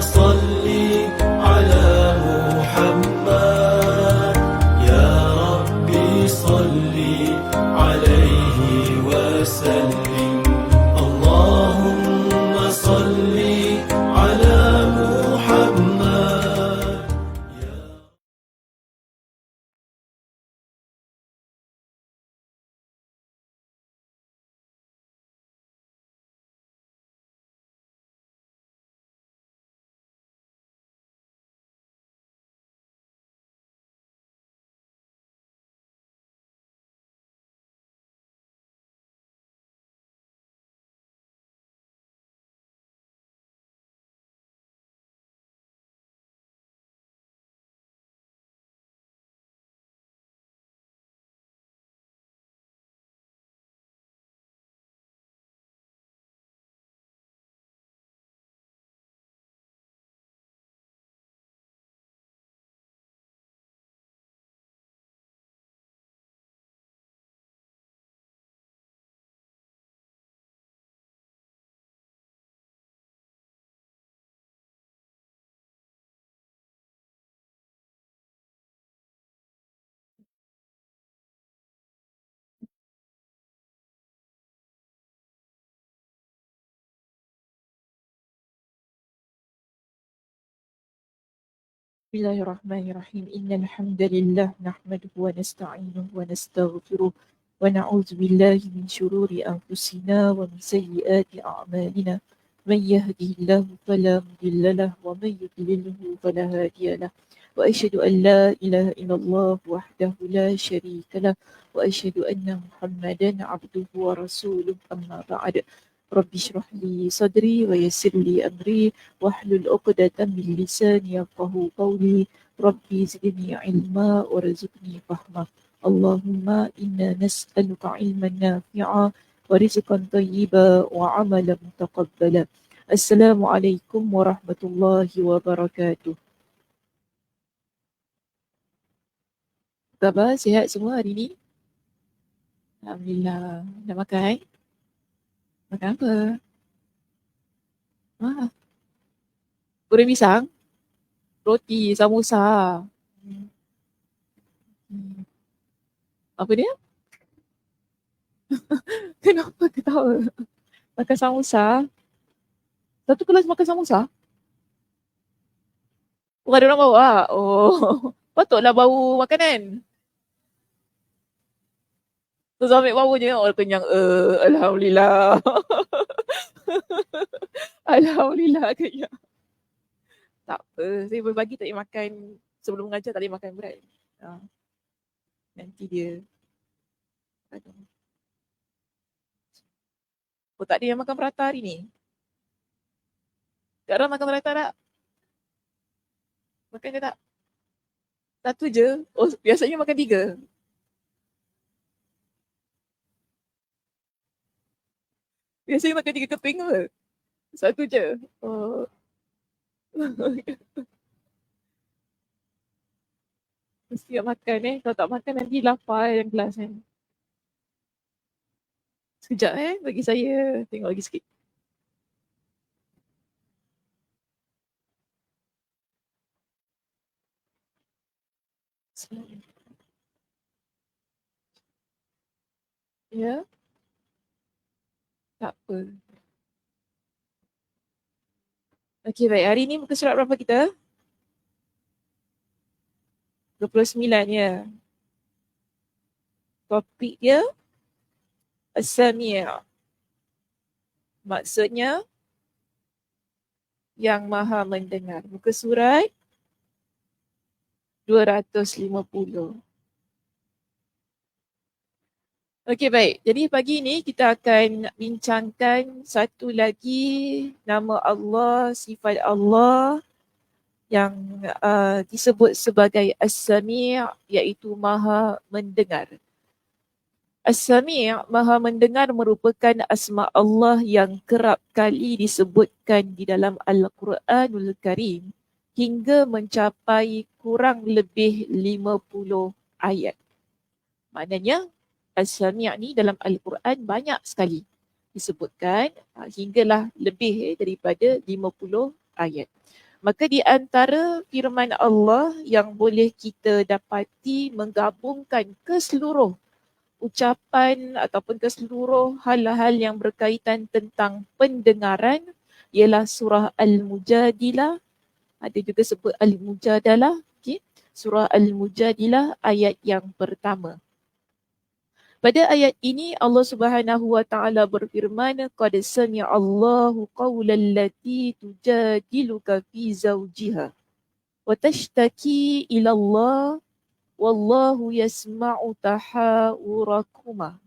صل على محمد يا ربي صل عليه وسلم اللهم صل على محمد يا Bismillahirrahmanirrahim. Innal hamdalillah nahmaduhu wa nasta'inuhu wa nastaghfiruh wa na'udzu billahi min shururi anfusina wa min sayyiati a'malina. Man yahdihillahu fala mudilla lahu wa man yudlilhu fala hadiya lahu. Wa asyhadu an la ilaha illallah wahdahu la syarika lahu wa asyhadu anna Muhammadan 'abduhu wa rasuluh. Amma ba'd. Rabbi shrah li sadri wa yassir li amri wahlul 'uqdatam min lisani yafqahu qawli. Rabbi zidni ilma warzuqni fahma. Allahumma inna nas'aluka ilman nafi'a wa rizqan thayyiba wa amalan mutaqabbala. Assalamualaikum warahmatullahi wabarakatuh. Apa khabar? Sihat semua hari ni? Alhamdulillah. Dah makan? Makan apa? Goreng pisang? Roti, samosa. Apa dia? Kenapa ketawa? Makan samosa? Satu kelas makan samosa? Bukan ada orang bawa? Oh, patutlah bau makanan. Terus ambil bau je, orang kenyang. Alhamdulillah. Alhamdulillah kenyang. Tak apa, saya berbagi tak boleh makan, sebelum mengajar tak boleh makan berat. Nanti dia. Oh, tak ada yang makan prata hari ni? Kak Ram makan prata tak? Makan ke tak? Satu je? Oh, biasanya makan 3. Biasanya makan 3 keping ke? Satu je? Oh. Mesti nak makan Kalau tak makan nanti lapar yang kelas kan. Sekejap bagi saya tengok lagi sikit. Ya. Tak apa. Okey, baik. Hari ni muka surat berapa kita? 29 ya. Topik dia As-Sami'. Maksudnya yang maha mendengar. Muka surat 250. Okey, baik. Jadi pagi ni kita akan bincangkan satu lagi nama Allah, sifat Allah yang disebut sebagai As-Sami', iaitu maha mendengar. As-Sami', maha mendengar, merupakan asma Allah yang kerap kali disebutkan di dalam Al-Quranul Karim hingga mencapai kurang lebih 50 ayat. Maknanya As-Sami' ni dalam Al-Quran banyak sekali disebutkan hinggalah lebih daripada 50 ayat. Maka di antara firman Allah yang boleh kita dapati menggabungkan keseluruh ucapan ataupun keseluruh hal-hal yang berkaitan tentang pendengaran ialah surah Al-Mujadilah, ada juga sebut Al-Mujadalah, okay? Surah Al-Mujadilah ayat yang pertama. Pada ayat ini Allah Subhanahu wa taala berfirman, qad sami'a Allahu qawlan lati tujadiluka fi zawjiha wa tashtaki ila Allah wallahu yasma'u tahawurakuma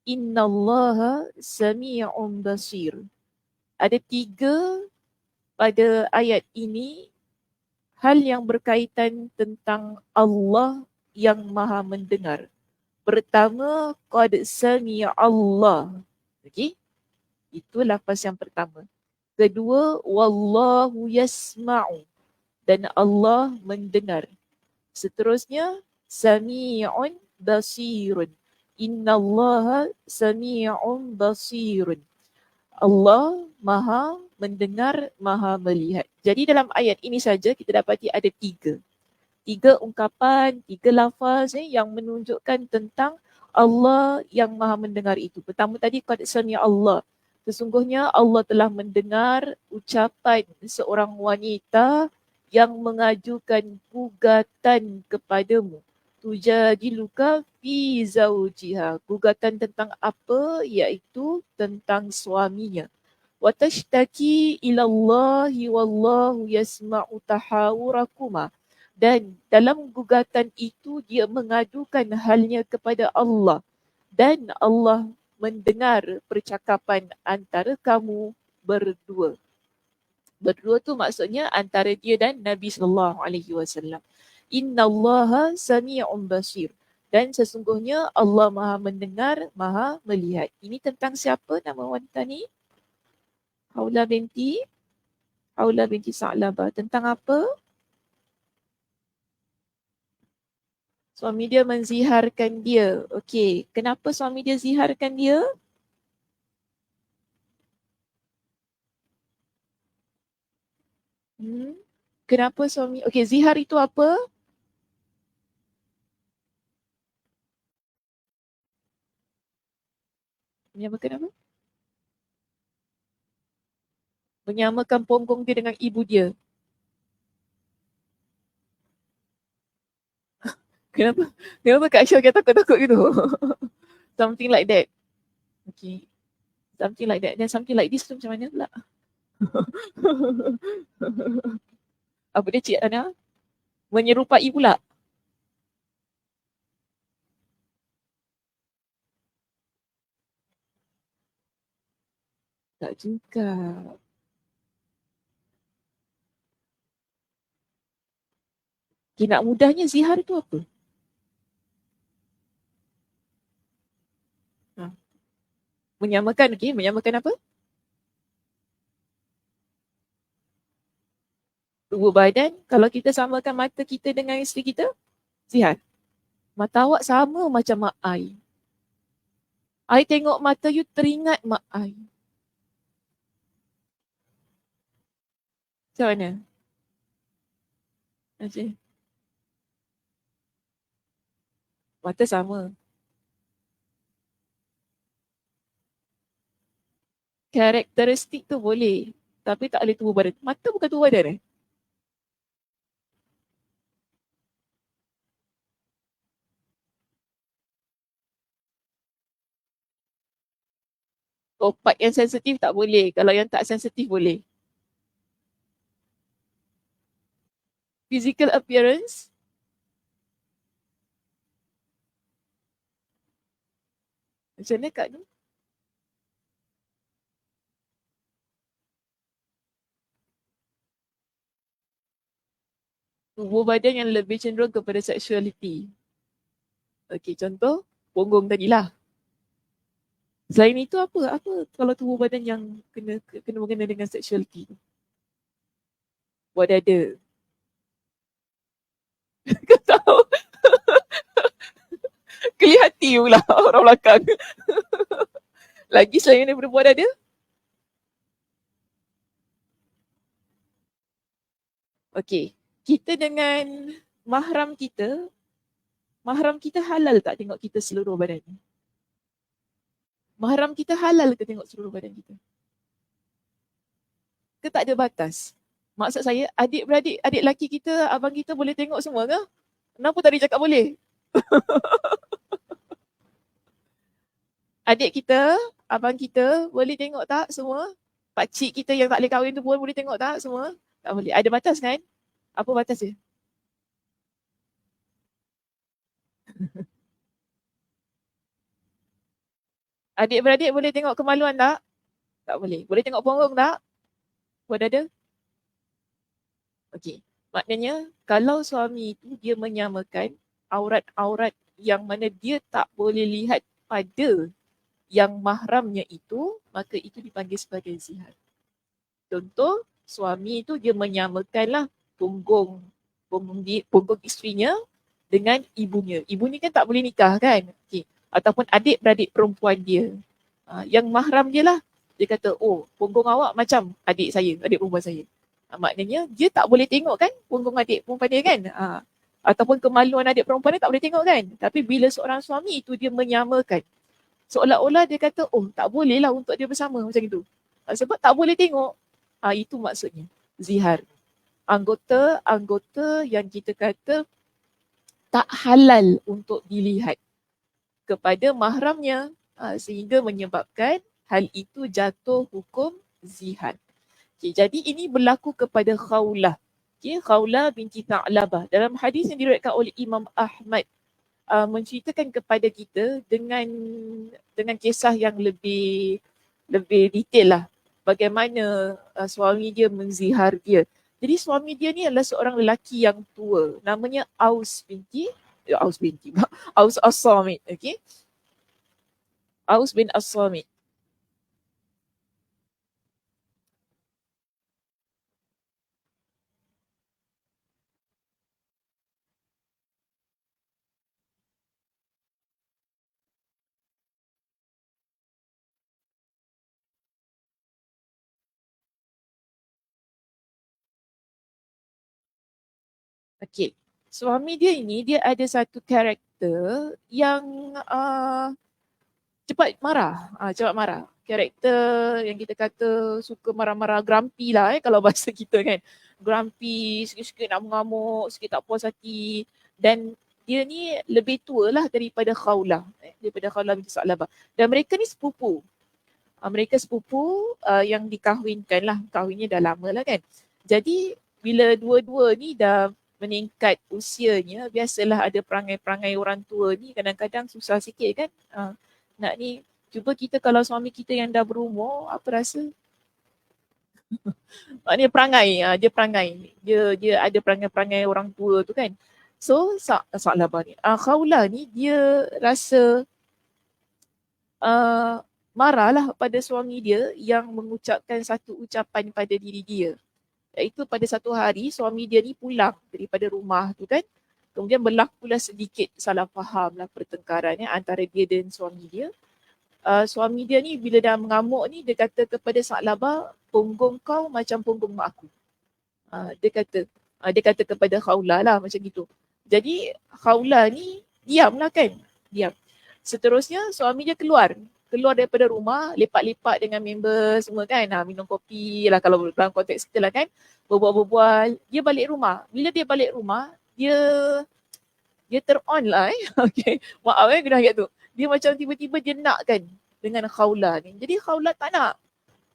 innallaha sami'un basir. Ada 3 pada ayat ini hal yang berkaitan tentang Allah yang Maha mendengar. Pertama, qad sami'a Allah. Okey? Itu lafaz yang pertama. Kedua, wallahu yasma'u. Dan Allah mendengar. Seterusnya, sami'un basirun. Innallaha sami'un basirun. Allah Maha mendengar, Maha melihat. Jadi dalam ayat ini saja kita dapati ada 3 ungkapan, 3 lafaz yang menunjukkan tentang Allah yang Maha mendengar itu. Pertama tadi, qad sami'a Allah. Sesungguhnya Allah telah mendengar ucapan seorang wanita yang mengajukan gugatan kepadamu. Tujadiluka fi zawjiha. Gugatan tentang apa? Iaitu tentang suaminya. Wa tashtaki ila Allahi wallahu yasma'u tahawurakuma. Dan dalam gugatan itu dia mengadukan halnya kepada Allah dan Allah mendengar percakapan antara kamu berdua. Berdua tu maksudnya antara dia dan Nabi sallallahu alaihi wasallam. Innallaha sami'un basir. Dan sesungguhnya Allah Maha mendengar, Maha melihat. Ini tentang siapa nama wanita ni? Haula binti Sa'labah. Tentang apa? Suami dia menziharkan dia. Okey, kenapa suami dia ziharkan dia? Kenapa suami? Okey, zihar itu apa? Menyamakan apa? Menyamakan punggung dia dengan ibu dia. Kenapa? Kenapa Kak Aisyah kata takut-takut gitu? Something like that. Okay. Something like that. Dan something like this tu macam mana pula? Apa dia Cik Ana? Menyerupai pula. Tak juga. Okay, nak mudahnya zihar tu apa? Menyamakan, okey. Menyamakan apa? Dua badan. Kalau kita samakan mata kita dengan isteri kita, zihar. Mata awak sama macam mak I. I tengok mata you teringat mak I. Macam mana? Macam mata sama. Karakteristik tu boleh. Tapi tak boleh tubuh badan. Mata bukan tubuh badan eh? Oh, part yang sensitif tak boleh. Kalau yang tak sensitif boleh. Physical appearance. Macam mana Kak tu? Tubuh badan yang lebih cenderung kepada sexuality. Okey, contoh punggung tadilah. Selain itu apa? Apa kalau tubuh badan yang kena berkena dengan sexuality? Buat dada. Kau tahu? Kelihati pula orang belakang. Lagi selain daripada buat dada? Okey. Kita dengan mahram kita halal tak tengok kita seluruh badan? Mahram kita halal ke tengok seluruh badan kita? Ke tak ada batas? Maksud saya, adik-beradik, adik lelaki kita, abang kita boleh tengok semua ke? Kenapa tadi cakap boleh? Adik kita, abang kita boleh tengok tak semua? Pakcik kita yang tak boleh kahwin tu pun boleh tengok tak semua? Tak boleh. Ada batas kan? Apa batas dia? Adik-beradik boleh tengok kemaluan tak? Tak boleh. Boleh tengok punggung tak? Buat dada? Okey. Maknanya kalau suami itu dia menyamakan aurat-aurat yang mana dia tak boleh lihat pada yang mahramnya itu, maka itu dipanggil sebagai zihar. Contoh, suami itu dia menyamakanlah punggung isterinya dengan ibunya. Ibu ni kan tak boleh nikah kan? Okey. Ataupun adik-beradik perempuan dia. Yang mahram dia lah. Dia kata, oh punggung awak macam adik saya, adik perempuan saya. Maknanya dia tak boleh tengok kan punggung adik perempuan dia kan. Ataupun kemaluan adik perempuan dia tak boleh tengok kan. Tapi bila seorang suami itu dia menyamakan. Seolah-olah dia kata, oh tak boleh lah untuk dia bersama macam itu. Sebab tak boleh tengok. Itu maksudnya. Zihar. Anggota-anggota yang kita kata tak halal untuk dilihat kepada mahramnya. Sehingga menyebabkan hal itu jatuh hukum zihar. Okay, jadi ini berlaku kepada Khawlah. Okay, Khawlah binti Tha'labah. Dalam hadis yang diriwayatkan oleh Imam Ahmad, menceritakan kepada kita dengan kisah yang lebih detail lah. Bagaimana suami dia menzihar dia. Jadi suami dia ni adalah seorang lelaki yang tua. Namanya Aus As-Samit. Okay? Aus bin As-Samit. Okay. Suami dia ini, dia ada satu karakter yang cepat marah. Cepat marah. Karakter yang kita kata suka marah-marah, grumpy lah kalau bahasa kita kan. Grumpy, sikit-sikit nak mengamuk, sikit tak puas hati. Dan dia ni lebih tua lah daripada Khawlah. Daripada Khawlah binti Tha'labah. Dan mereka ni sepupu. Mereka sepupu yang dikahwinkan lah. Kahwinnya dah lama lah kan. Jadi bila dua-dua ni dah meningkat usianya, biasalah ada perangai-perangai orang tua ni kadang-kadang susah sikit kan. Nak ni, cuba kita kalau suami kita yang dah berumur, apa rasa? Maknanya perangai, dia perangai. Dia ada perangai-perangai orang tua tu kan. So, Tha'labah ni. Khawlah ni, dia rasa marahlah pada suami dia yang mengucapkan satu ucapan pada diri dia. Iaitu pada satu hari suami dia ni pulang daripada rumah tu kan. Kemudian berlakulah sedikit salah faham lah pertengkaran antara dia dan suami dia. Suami dia ni bila dah mengamuk ni dia kata kepada Tha'labah, punggung kau macam punggung mak aku. Dia kata kepada Khawlah lah macam gitu. Jadi Khawlah ni diam lah kan. Diam. Seterusnya suami dia keluar daripada rumah, lepak-lepak dengan member semua kan, minum kopi lah kalau dalam konteks kita lah kan, berbual-berbual, dia balik rumah. Bila dia balik rumah, dia turn on lah okay. Maaf guna ayat tu. Dia macam tiba-tiba dia nak kan dengan Khawlah ni. Jadi Khawlah tak nak.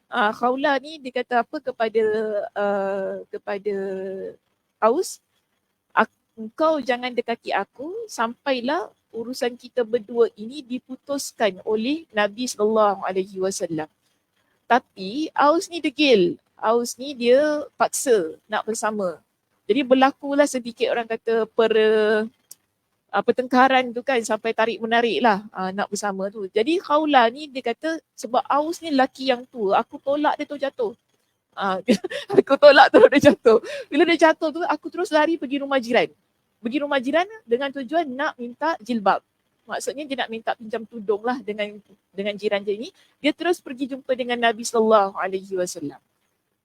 Khawlah ni dia kata apa kepada Aus, engkau jangan dekati aku sampailah urusan kita berdua ini diputuskan oleh Nabi SAW. Tapi Aus ni degil. Aus ni dia paksa nak bersama. Jadi berlakulah sedikit orang kata pertengkaran tu kan sampai tarik menarik lah nak bersama tu. Jadi Khawlah ni dia kata sebab Aus ni lelaki yang tua, aku tolak dia tu jatuh. Aku tolak terus dia jatuh. Bila dia jatuh tu aku terus lari pergi rumah jiran. Pergi rumah jiran dengan tujuan nak minta jilbab. Maksudnya dia nak minta pinjam tudung lah dengan jiran dia ni. Dia terus pergi jumpa dengan Nabi SAW.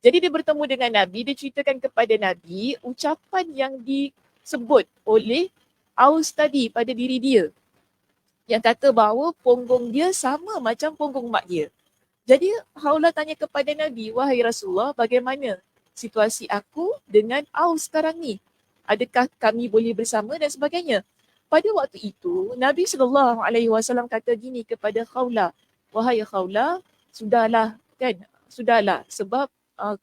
Jadi dia bertemu dengan Nabi, dia ceritakan kepada Nabi ucapan yang disebut oleh Aus tadi pada diri dia. Yang kata bahawa punggung dia sama macam punggung mak dia. Jadi Haulah tanya kepada Nabi, wahai Rasulullah, bagaimana situasi aku dengan Aus sekarang ni? Adakah kami boleh bersama dan sebagainya? Pada waktu itu, Nabi SAW kata gini kepada Khawlah, wahai Khawlah, sudahlah kan, sudahlah sebab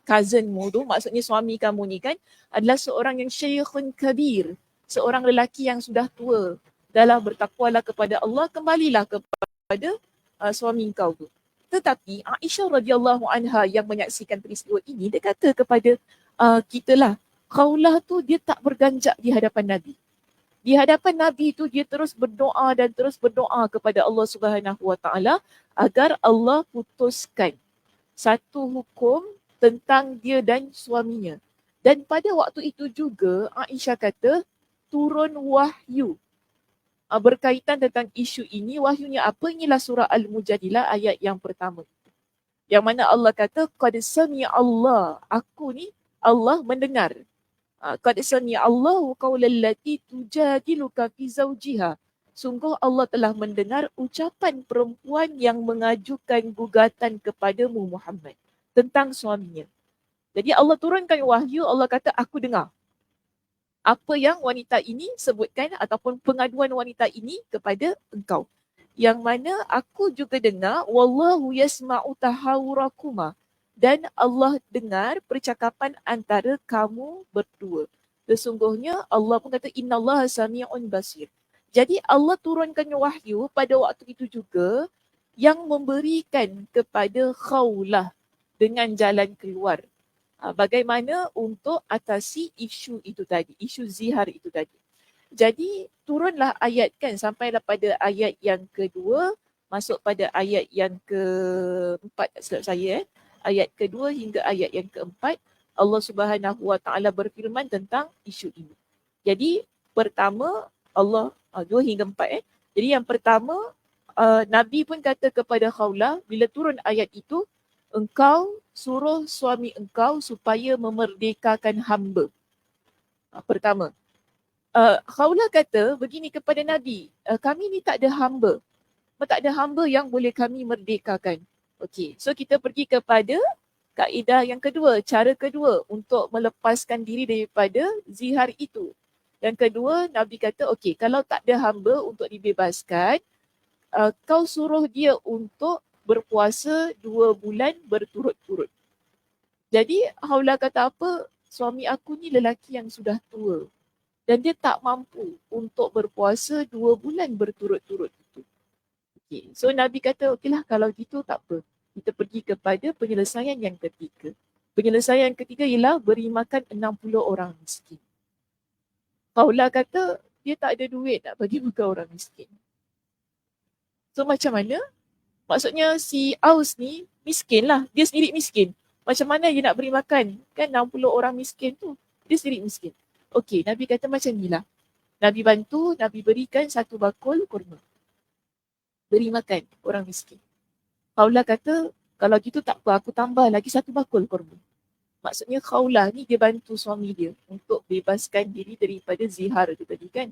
cousinmu tu, maksudnya suami kamu ni kan, adalah seorang yang syekhun kabir, seorang lelaki yang sudah tua. Dahlah bertakwalah kepada Allah, kembalilah kepada suami kau tu. Tetapi Aisyah radhiyallahu anha yang menyaksikan peristiwa ini, dia kata kepada kita lah, Khawlah tu dia tak berganjak di hadapan Nabi. Di hadapan Nabi tu dia terus berdoa dan terus berdoa kepada Allah Subhanahu Wa Taala agar Allah putuskan satu hukum tentang dia dan suaminya. Dan pada waktu itu juga Aisyah kata turun wahyu berkaitan tentang isu ini. Wahyunya apa? Inilah surah Al-Mujadilah ayat yang pertama. Yang mana Allah kata, qad sami'a Allah. Aku ni, Allah mendengar. Qad sami'a Allahu qawlal lati tujadiluka fi zawjiha. Sungguh Allah telah mendengar ucapan perempuan yang mengajukan gugatan kepadamu Muhammad tentang suaminya. Jadi Allah turunkan wahyu, Allah kata aku dengar apa yang wanita ini sebutkan ataupun pengaduan wanita ini kepada engkau. Yang mana aku juga dengar wallahu yasma'u tahawurakuma, dan Allah dengar percakapan antara kamu berdua. Sesungguhnya Allah pun kata innallaha sami'un basir. Jadi Allah turunkan wahyu pada waktu itu juga yang memberikan kepada Khawlah dengan jalan keluar. Bagaimana untuk atasi isu itu tadi, isu zihar itu tadi. Jadi turunlah ayat kan sampailah pada ayat yang kedua, masuk pada ayat yang keempat silap saya. Ayat kedua hingga ayat yang keempat, Allah Subhanahu Wa Taala berfirman tentang isu ini. Jadi pertama Allah, 2 hingga 4 Jadi yang pertama, Nabi pun kata kepada Khawlah bila turun ayat itu, engkau suruh suami engkau supaya memerdekakan hamba. Pertama. Khawlah kata begini kepada Nabi, kami ni tak ada hamba. Tak ada hamba yang boleh kami merdekakan. Okey, so kita pergi kepada kaedah yang kedua, cara kedua untuk melepaskan diri daripada zihar itu. Yang kedua, Nabi kata, okey, kalau tak ada hamba untuk dibebaskan, kau suruh dia untuk berpuasa 2 bulan berturut-turut. Jadi Haulah kata apa? Suami aku ni lelaki yang sudah tua dan dia tak mampu untuk berpuasa 2 bulan berturut-turut itu. Okay. So Nabi kata okeylah kalau gitu tak apa. Kita pergi kepada penyelesaian yang ketiga. Penyelesaian yang ketiga ialah beri makan 60 orang miskin. Haulah kata dia tak ada duit nak bagi makan orang miskin. So macam mana? Maksudnya si Aus ni miskin lah. Dia sendiri miskin. Macam mana dia nak beri makan? Kan 60 orang miskin tu. Dia sendiri miskin. Okey, Nabi kata macam ni lah. Nabi bantu, Nabi berikan 1 bakul kurma. Beri makan orang miskin. Khawlah kata, kalau gitu tak apa, aku tambah lagi 1 bakul kurma. Maksudnya Khawlah ni dia bantu suami dia untuk bebaskan diri daripada zihar tu tadi kan.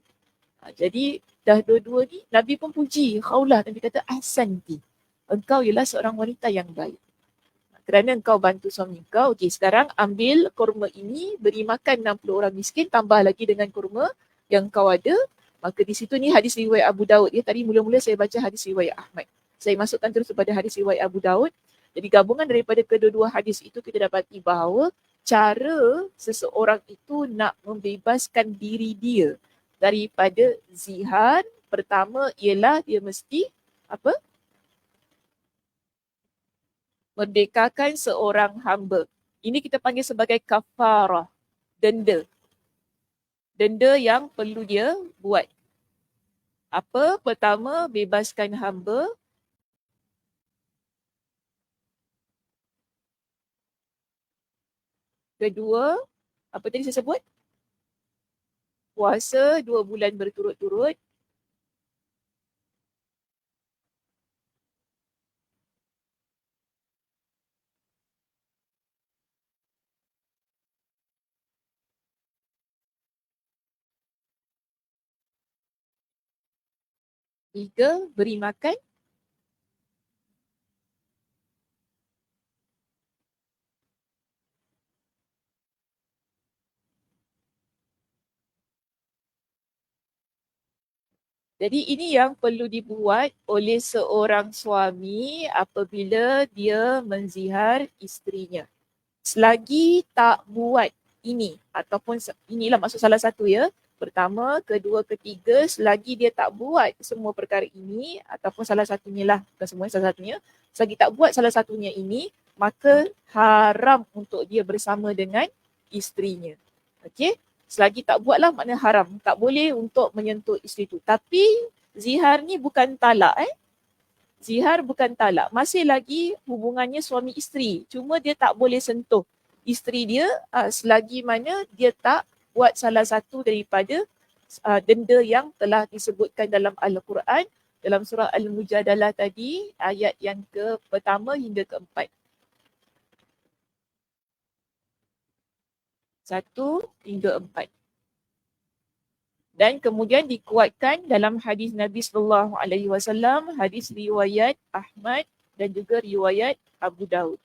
Jadi dah dua-dua ni, Nabi pun puji Khawlah. Nabi kata, ahsanti. Engkau ialah seorang wanita yang baik. Kerana engkau bantu suami engkau, okey sekarang ambil kurma ini, beri makan 60 orang miskin, tambah lagi dengan kurma yang kau ada. Maka di situ ni hadis riwayat Abu Daud. Ya, tadi mula-mula saya baca hadis riwayat Ahmad. Saya masukkan terus kepada hadis riwayat Abu Daud. Jadi gabungan daripada kedua-dua hadis itu kita dapati bahawa cara seseorang itu nak membebaskan diri dia daripada zihar, pertama ialah dia mesti apa? Merdekakan seorang hamba. Ini kita panggil sebagai kafarah, denda. Denda yang perlu dia buat. Apa? Pertama, bebaskan hamba. Kedua, apa tadi saya sebut? Puasa 2 bulan berturut-turut. ketiga, beri makan. Jadi ini yang perlu dibuat oleh seorang suami apabila dia menzihar isterinya. Selagi tak buat ini ataupun inilah maksud salah satu ya. Pertama, kedua, ketiga, selagi dia tak buat semua perkara ini ataupun salah satunya lah, bukan semuanya salah satunya, selagi tak buat salah satunya ini, maka haram untuk dia bersama dengan isterinya. Okey? Selagi tak buatlah maknanya haram. Tak boleh untuk menyentuh isteri tu. Tapi zihar ni bukan talak Zihar bukan talak. Masih lagi hubungannya suami isteri. Cuma dia tak boleh sentuh isteri dia selagi mana dia tak buat salah satu daripada denda yang telah disebutkan dalam Al-Quran dalam surah Al-Mujadalah tadi, ayat yang pertama hingga keempat. 1 hingga 4. Dan kemudian dikuatkan dalam hadis Nabi sallallahu alaihi wasallam, hadis riwayat Ahmad dan juga riwayat Abu Daud.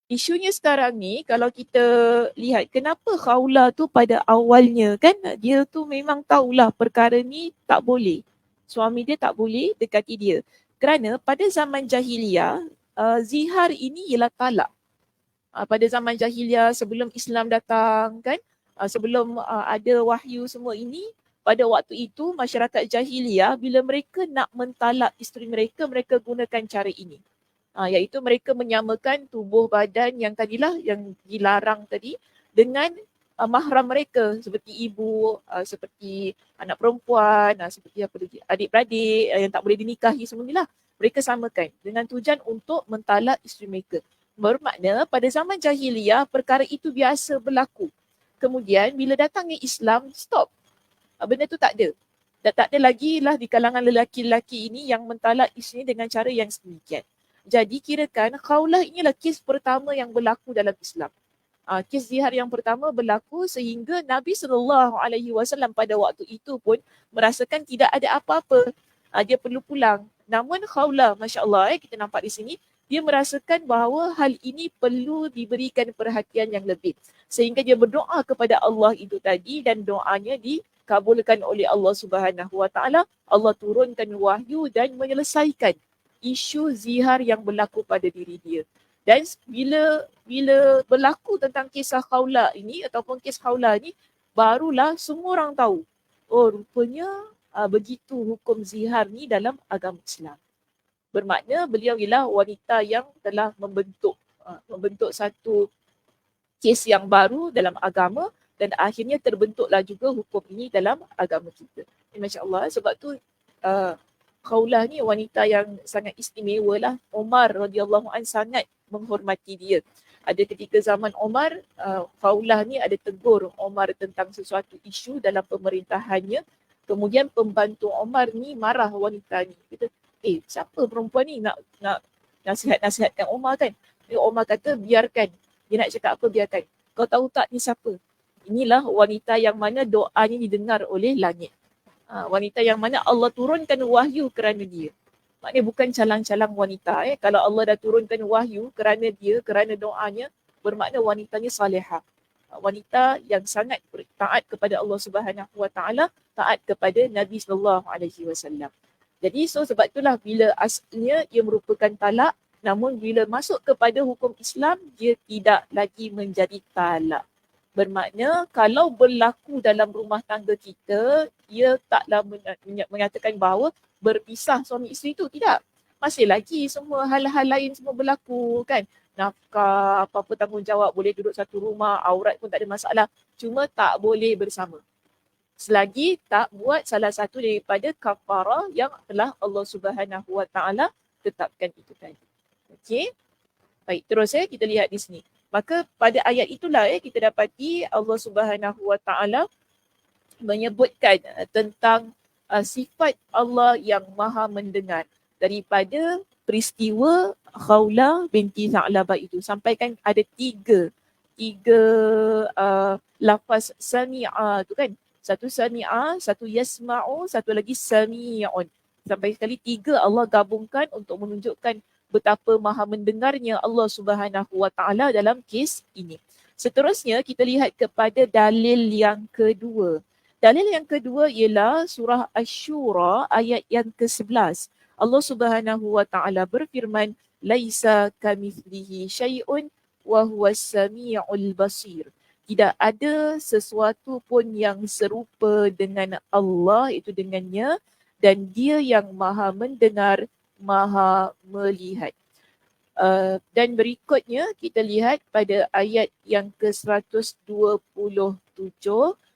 Isunya sekarang ni kalau kita lihat kenapa Khawla tu pada awalnya kan dia tu memang tahulah perkara ni tak boleh. Suami dia tak boleh dekati dia. Kerana pada zaman jahiliah zihar ini ialah talak. Pada zaman jahiliah sebelum Islam datang kan, sebelum ada wahyu semua ini, pada waktu itu masyarakat jahiliah bila mereka nak mentalak isteri mereka, mereka gunakan cara ini. Iaitu mereka menyamakan tubuh badan yang tadilah yang dilarang tadi dengan mahram mereka seperti ibu, seperti anak perempuan, seperti apa lagi, adik-beradik yang tak boleh dinikahi semua inilah. Mereka samakan dengan tujuan untuk mentalak isteri mereka. Bermakna pada zaman jahiliah perkara itu biasa berlaku. Kemudian bila datangnya Islam, stop. Benda tu tak ada. Dan tak ada lagi lah di kalangan lelaki-lelaki ini yang mentalak isteri dengan cara yang sedemikian. Jadi kirakan Khawlah inilah kes pertama yang berlaku dalam Islam. Kes zihar yang pertama berlaku sehingga Nabi SAW pada waktu itu pun merasakan tidak ada apa-apa. Dia perlu pulang. Namun Khawlah, Masya Allah, kita nampak di sini, dia merasakan bahawa hal ini perlu diberikan perhatian yang lebih. Sehingga dia berdoa kepada Allah itu tadi dan doanya dikabulkan oleh Allah Subhanahu Wa Taala. Allah turunkan wahyu dan menyelesaikan isu zihar yang berlaku pada diri dia. Dan bila berlaku tentang kisah Khawla ini ataupun kes Khawla ni, barulah semua orang tahu. Oh, rupanya begitu hukum zihar ni dalam agama Islam. Bermakna beliau ialah wanita yang telah membentuk satu kes yang baru dalam agama dan akhirnya terbentuklah juga hukum ini dalam agama kita. Masya Allah. Sebab tu Khawlah ni wanita yang sangat istimewa lah. Umar radhiyallahu anhu sangat menghormati dia. Ada ketika zaman Umar, Khawlah ni ada tegur Umar tentang sesuatu isu dalam pemerintahannya. Kemudian pembantu Umar ni marah wanita ni. Kata, siapa perempuan ni nak nasihat-nasihatkan Umar kan? Umar kata, biarkan. Dia nak cakap apa, biarkan. Kau tahu tak ni siapa? Inilah wanita yang mana doanya didengar oleh langit. Wanita yang mana Allah turunkan wahyu kerana dia. Maknanya bukan calang-calang wanita. Kalau Allah dah turunkan wahyu kerana dia, kerana doanya, bermakna wanitanya salihah. Wanita yang sangat taat kepada Allah Subhanahu Wa Taala, taat kepada Nabi sallallahu alaihi wasallam. Jadi sebab itulah bila asalnya ia merupakan talak, namun bila masuk kepada hukum Islam, dia tidak lagi menjadi talak. Bermakna kalau berlaku dalam rumah tangga kita, ia taklah menyatakan bahawa berpisah suami isteri itu. Tidak. Masih lagi semua hal-hal lain semua berlaku kan. Nafkah, apa-apa tanggungjawab, boleh duduk satu rumah, aurat pun tak ada masalah. Cuma tak boleh bersama. Selagi tak buat salah satu daripada kafarah yang telah Allah Subhanahu Wa Taala tetapkan itu tadi. Okey. Baik, terus kita lihat di sini. Maka pada ayat itulah kita dapati Allah Subhanahu Wa Taala menyebutkan tentang sifat Allah yang maha mendengar daripada peristiwa Khawlah binti Tha'labah itu. Sampaikan ada tiga lafaz sami'a tu kan. Satu sami'a, satu yasma'u, satu lagi sami'un. Sampai sekali tiga Allah gabungkan untuk menunjukkan betapa maha mendengarnya Allah Subhanahu Wa Taala dalam kes ini. Seterusnya kita lihat kepada dalil yang kedua. Dalil yang kedua ialah surah Asy-Syura ayat yang ke-11. Allah Subhanahu Wa Taala berfirman, "Laisa kamitslihi syai'un wa huwas samiul basir." Tidak ada sesuatu pun yang serupa dengan Allah, itu dengannya, dan dia yang maha mendengar, maha melihat. Dan berikutnya kita lihat pada ayat yang ke-127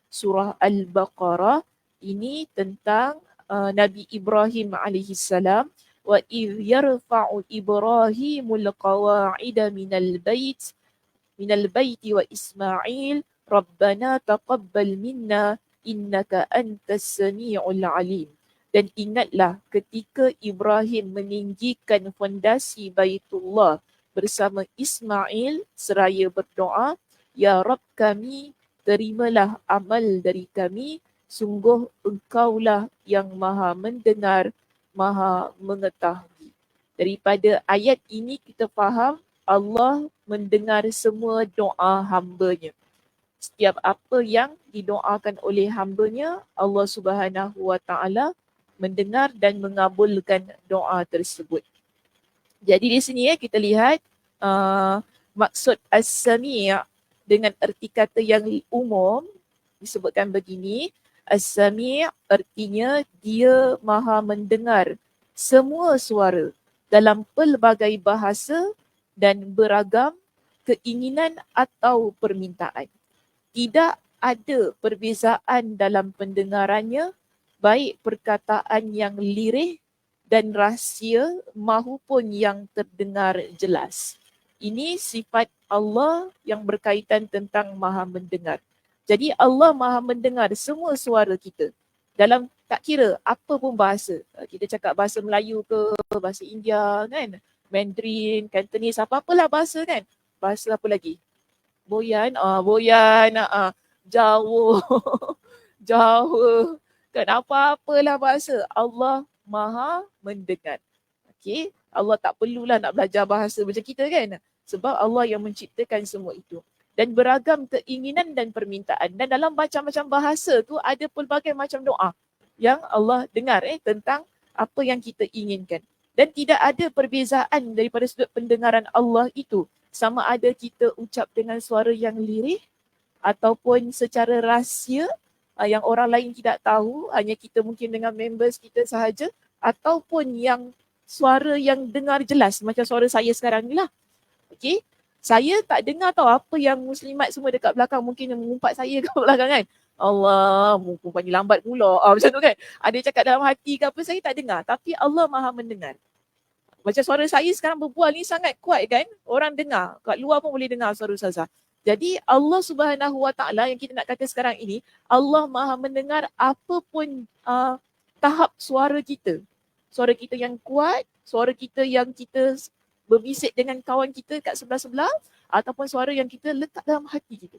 surah Al-Baqarah. Ini tentang Nabi Ibrahim alaihissalam. Wa idh yarfa'u Ibrahimul qawa'ida minal baiti wa Ismail Rabbana taqabbal minna innaka antas sami'ul alim. Dan ingatlah ketika Ibrahim meninggikan fondasi Baitullah bersama Ismail seraya berdoa, Ya Rabb kami, terimalah amal dari kami, sungguh engkaulah yang maha mendengar, maha mengetahui. Daripada ayat ini kita faham Allah mendengar semua doa hamba-Nya. Setiap apa yang didoakan oleh hamba-Nya, Allah Subhanahu Wa Taala mendengar dan mengabulkan doa tersebut. Jadi di sini kita lihat maksud as-sami' dengan erti kata yang umum disebutkan begini. As-sami' artinya dia maha mendengar semua suara dalam pelbagai bahasa dan beragam keinginan atau permintaan. Tidak ada perbezaan dalam pendengarannya, baik perkataan yang lirih dan rahsia mahupun yang terdengar jelas. Ini sifat Allah yang berkaitan tentang maha mendengar. Jadi Allah maha mendengar semua suara kita. Dalam tak kira apa pun bahasa. Kita cakap bahasa Melayu ke, bahasa India kan, Mandarin, Cantonese, apa-apalah bahasa kan. Bahasa apa lagi? Boyan, Jawa, Jawa. Kan apa-apalah bahasa, Allah maha mendengar. Okay? Allah tak perlulah nak belajar bahasa macam kita kan. Sebab Allah yang menciptakan semua itu. Dan beragam keinginan dan permintaan. Dan dalam macam-macam bahasa tu ada pelbagai macam doa yang Allah dengar tentang apa yang kita inginkan. Dan tidak ada perbezaan daripada sudut pendengaran Allah itu. Sama ada kita ucap dengan suara yang lirih ataupun secara rahsia yang orang lain tidak tahu, hanya kita mungkin dengan members kita sahaja, ataupun yang suara yang dengar jelas macam suara saya sekarang ni lah. Okay? Saya tak dengar tahu apa yang muslimat semua dekat belakang mungkin yang mengumpat saya kat belakang kan. Allah, perempuan ni lambat pula. Macam tu kan. Ada cakap dalam hati ke apa, saya tak dengar. Tapi Allah maha mendengar. Macam suara saya sekarang berbual ni sangat kuat kan. Orang dengar. Kat luar pun boleh dengar suara Ustazah. Jadi Allah Subhanahu Wa Taala yang kita nak kata sekarang ini, Allah maha mendengar apapun tahap suara kita. Suara kita yang kuat, suara kita yang kita berbisik dengan kawan kita kat sebelah-sebelah, ataupun suara yang kita letak dalam hati kita.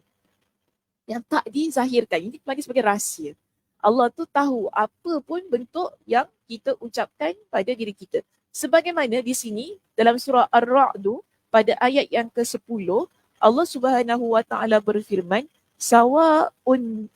Yang tak dizahirkan. Ini lagi sebagai rahsia. Allah tu tahu apa pun bentuk yang kita ucapkan pada diri kita. Sebagaimana di sini dalam surah Ar-Ra'd pada ayat yang ke-10, Allah Subhanahu Wa Taala berfirman, sawa'un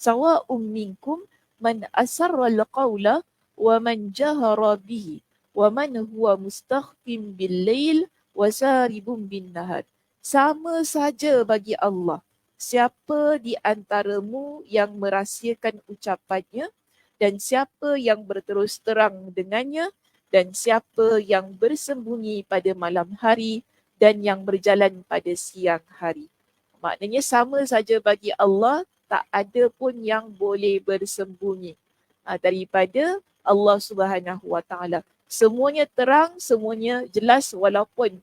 minkum man asarra al-qawla wa man jahara bihi wa man huwa mustakhfim bil-lail wa saribun bin-nahar. Sama saja bagi Allah siapa di antaramu yang merahsiakan ucapannya dan siapa yang berterus terang dengannya dan siapa yang bersembunyi pada malam hari dan yang berjalan pada siang hari. Maknanya sama saja bagi Allah, tak ada pun yang boleh bersembunyi daripada Allah Subhanahu Wa Taala. Semuanya terang, semuanya jelas walaupun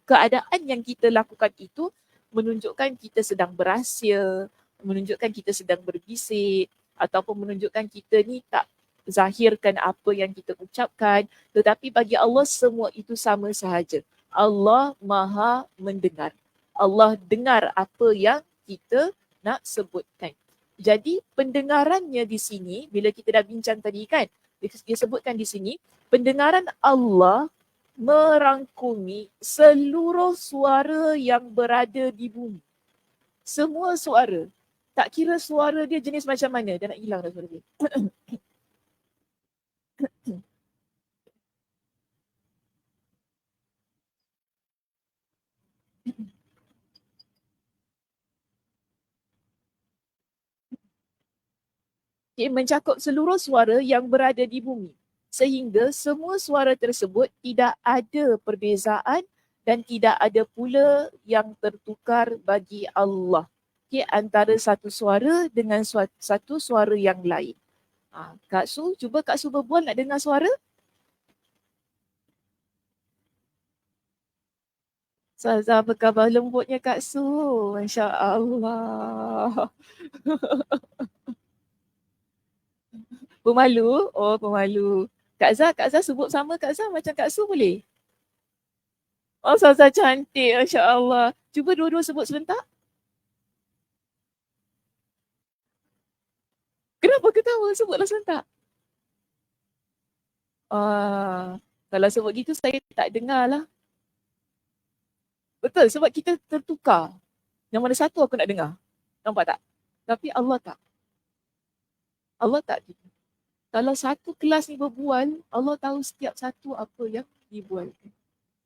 keadaan yang kita lakukan itu menunjukkan kita sedang berahsia, menunjukkan kita sedang berbisik ataupun menunjukkan kita ni tak zahirkan apa yang kita ucapkan, tetapi bagi Allah semua itu sama sahaja. Allah Maha mendengar. Allah dengar apa yang kita nak sebutkan. Jadi pendengarannya di sini, bila kita dah bincang tadi kan, dia sebutkan di sini, pendengaran Allah merangkumi seluruh suara yang berada di bumi. Semua suara. Tak kira suara dia jenis macam mana. Dia nak hilang dah suara dia. Okay, mencakup seluruh suara yang berada di bumi. Sehingga semua suara tersebut tidak ada perbezaan dan tidak ada pula yang tertukar bagi Allah. Okay, antara satu suara dengan satu suara yang lain. Kak Su, cuba Kak Su berbual nak dengar suara. Ustazah, apa khabar lembutnya Kak Su? Masya Allah. Pemalu? Oh, pemalu. Kak Zah sebut sama Kak Zah macam Kak Su boleh? Oh, Ustazah cantik. Masya Allah. Cuba dua-dua sebut sebentar. Kenapa ketawa? Sebutlah sebentar. Kalau sebut gitu saya tak dengar lah. Betul, sebab kita tertukar. Yang mana satu aku nak dengar. Nampak tak? Tapi Allah tak. Allah tak gitu. Kalau satu kelas ni berbual, Allah tahu setiap satu apa yang dibualkan.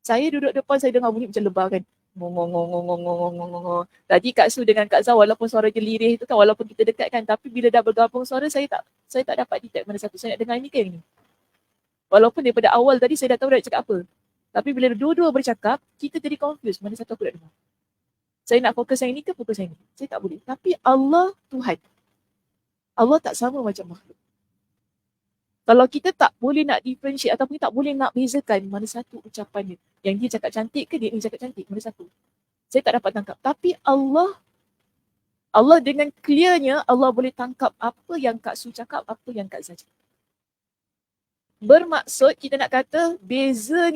Saya duduk depan, saya dengar bunyi macam lebah kan. Ngong. Tadi Kak Su dengan Kak Zah walaupun suara dia lirih tu kan, walaupun kita dekat kan, tapi bila dah bergabung suara, saya tak dapat detect mana satu. Saya nak dengar ini ke yang ni. Walaupun daripada awal tadi saya dah tahu dah cakap apa. Tapi bila dua-dua bercakap, kita jadi confused mana satu aku nak dengar. Saya nak fokus yang ini ke fokus yang ini? Saya tak boleh. Tapi Allah Tuhan. Allah tak sama macam makhluk. Kalau kita tak boleh nak differentiate ataupun tak boleh nak bezakan mana satu ucapan dia. Yang dia cakap cantik ke dia ni cakap cantik, mana satu. Saya tak dapat tangkap. Tapi Allah dengan clearnya, Allah boleh tangkap apa yang Kak Su cakap, apa yang Kak Zah cakap. Bermaksud kita nak kata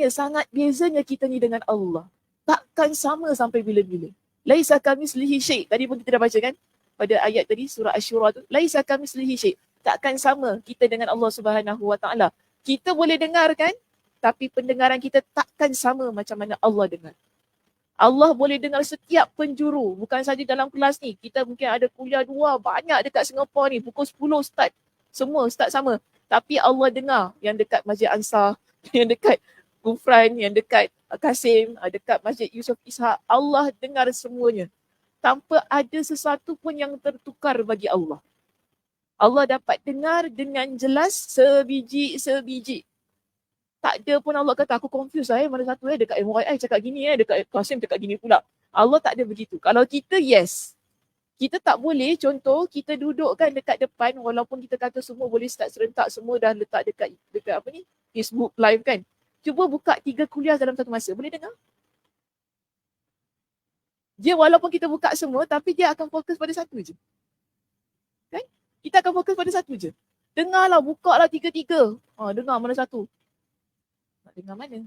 sangat bezanya kita ni dengan Allah. Takkan sama sampai bila-bila. Laisa kamitslihi syai'. Tadi pun kita dah baca kan? Pada ayat tadi surah Asy-Syura tu. Laisa kamitslihi syai'. Takkan sama kita dengan Allah Subhanahu Wa Taala. Kita boleh dengar kan? Tapi pendengaran kita takkan sama macam mana Allah dengar. Allah boleh dengar setiap penjuru. Bukan saja dalam kelas ni. Kita mungkin ada kuliah 2 banyak dekat Singapura ni. Pukul 10 start. Semua start sama. Tapi Allah dengar yang dekat Masjid Ansar, yang dekat Gufran, yang dekat Kasim, dekat Masjid Yusof Ishak. Allah dengar semuanya. Tanpa ada sesuatu pun yang tertukar bagi Allah. Allah dapat dengar dengan jelas sebiji-sebiji. Tak ada pun Allah kata, aku confused mana satu dekat MYI cakap gini dekat Qasim cakap gini pula. Allah tak ada begitu. Kalau kita yes, kita tak boleh, contoh kita duduk kan dekat depan walaupun kita kata semua boleh start serentak, semua dah letak dekat apa ni, Facebook live kan. Cuba buka 3 kuliah dalam satu masa, boleh dengar? Dia walaupun kita buka semua tapi dia akan fokus pada satu je. Kan? Kita akan fokus pada satu je. Dengarlah, buka lah 3-3. Dengar mana satu. Nak dengar mana?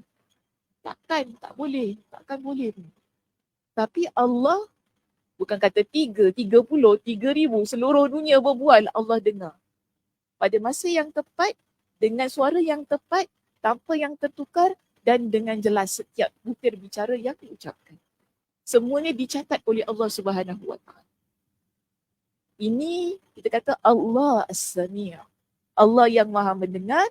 Tak boleh pun. Tapi Allah bukan kata 3, 30, 3,000, seluruh dunia berbual, Allah dengar. Pada masa yang tepat, dengan suara yang tepat, tanpa yang tertukar dan dengan jelas setiap butir bicara yang diucapkan. Semuanya dicatat oleh Allah Subhanahu Wa Taala. Ini kita kata Allah As-Sami'. Allah yang Maha mendengar,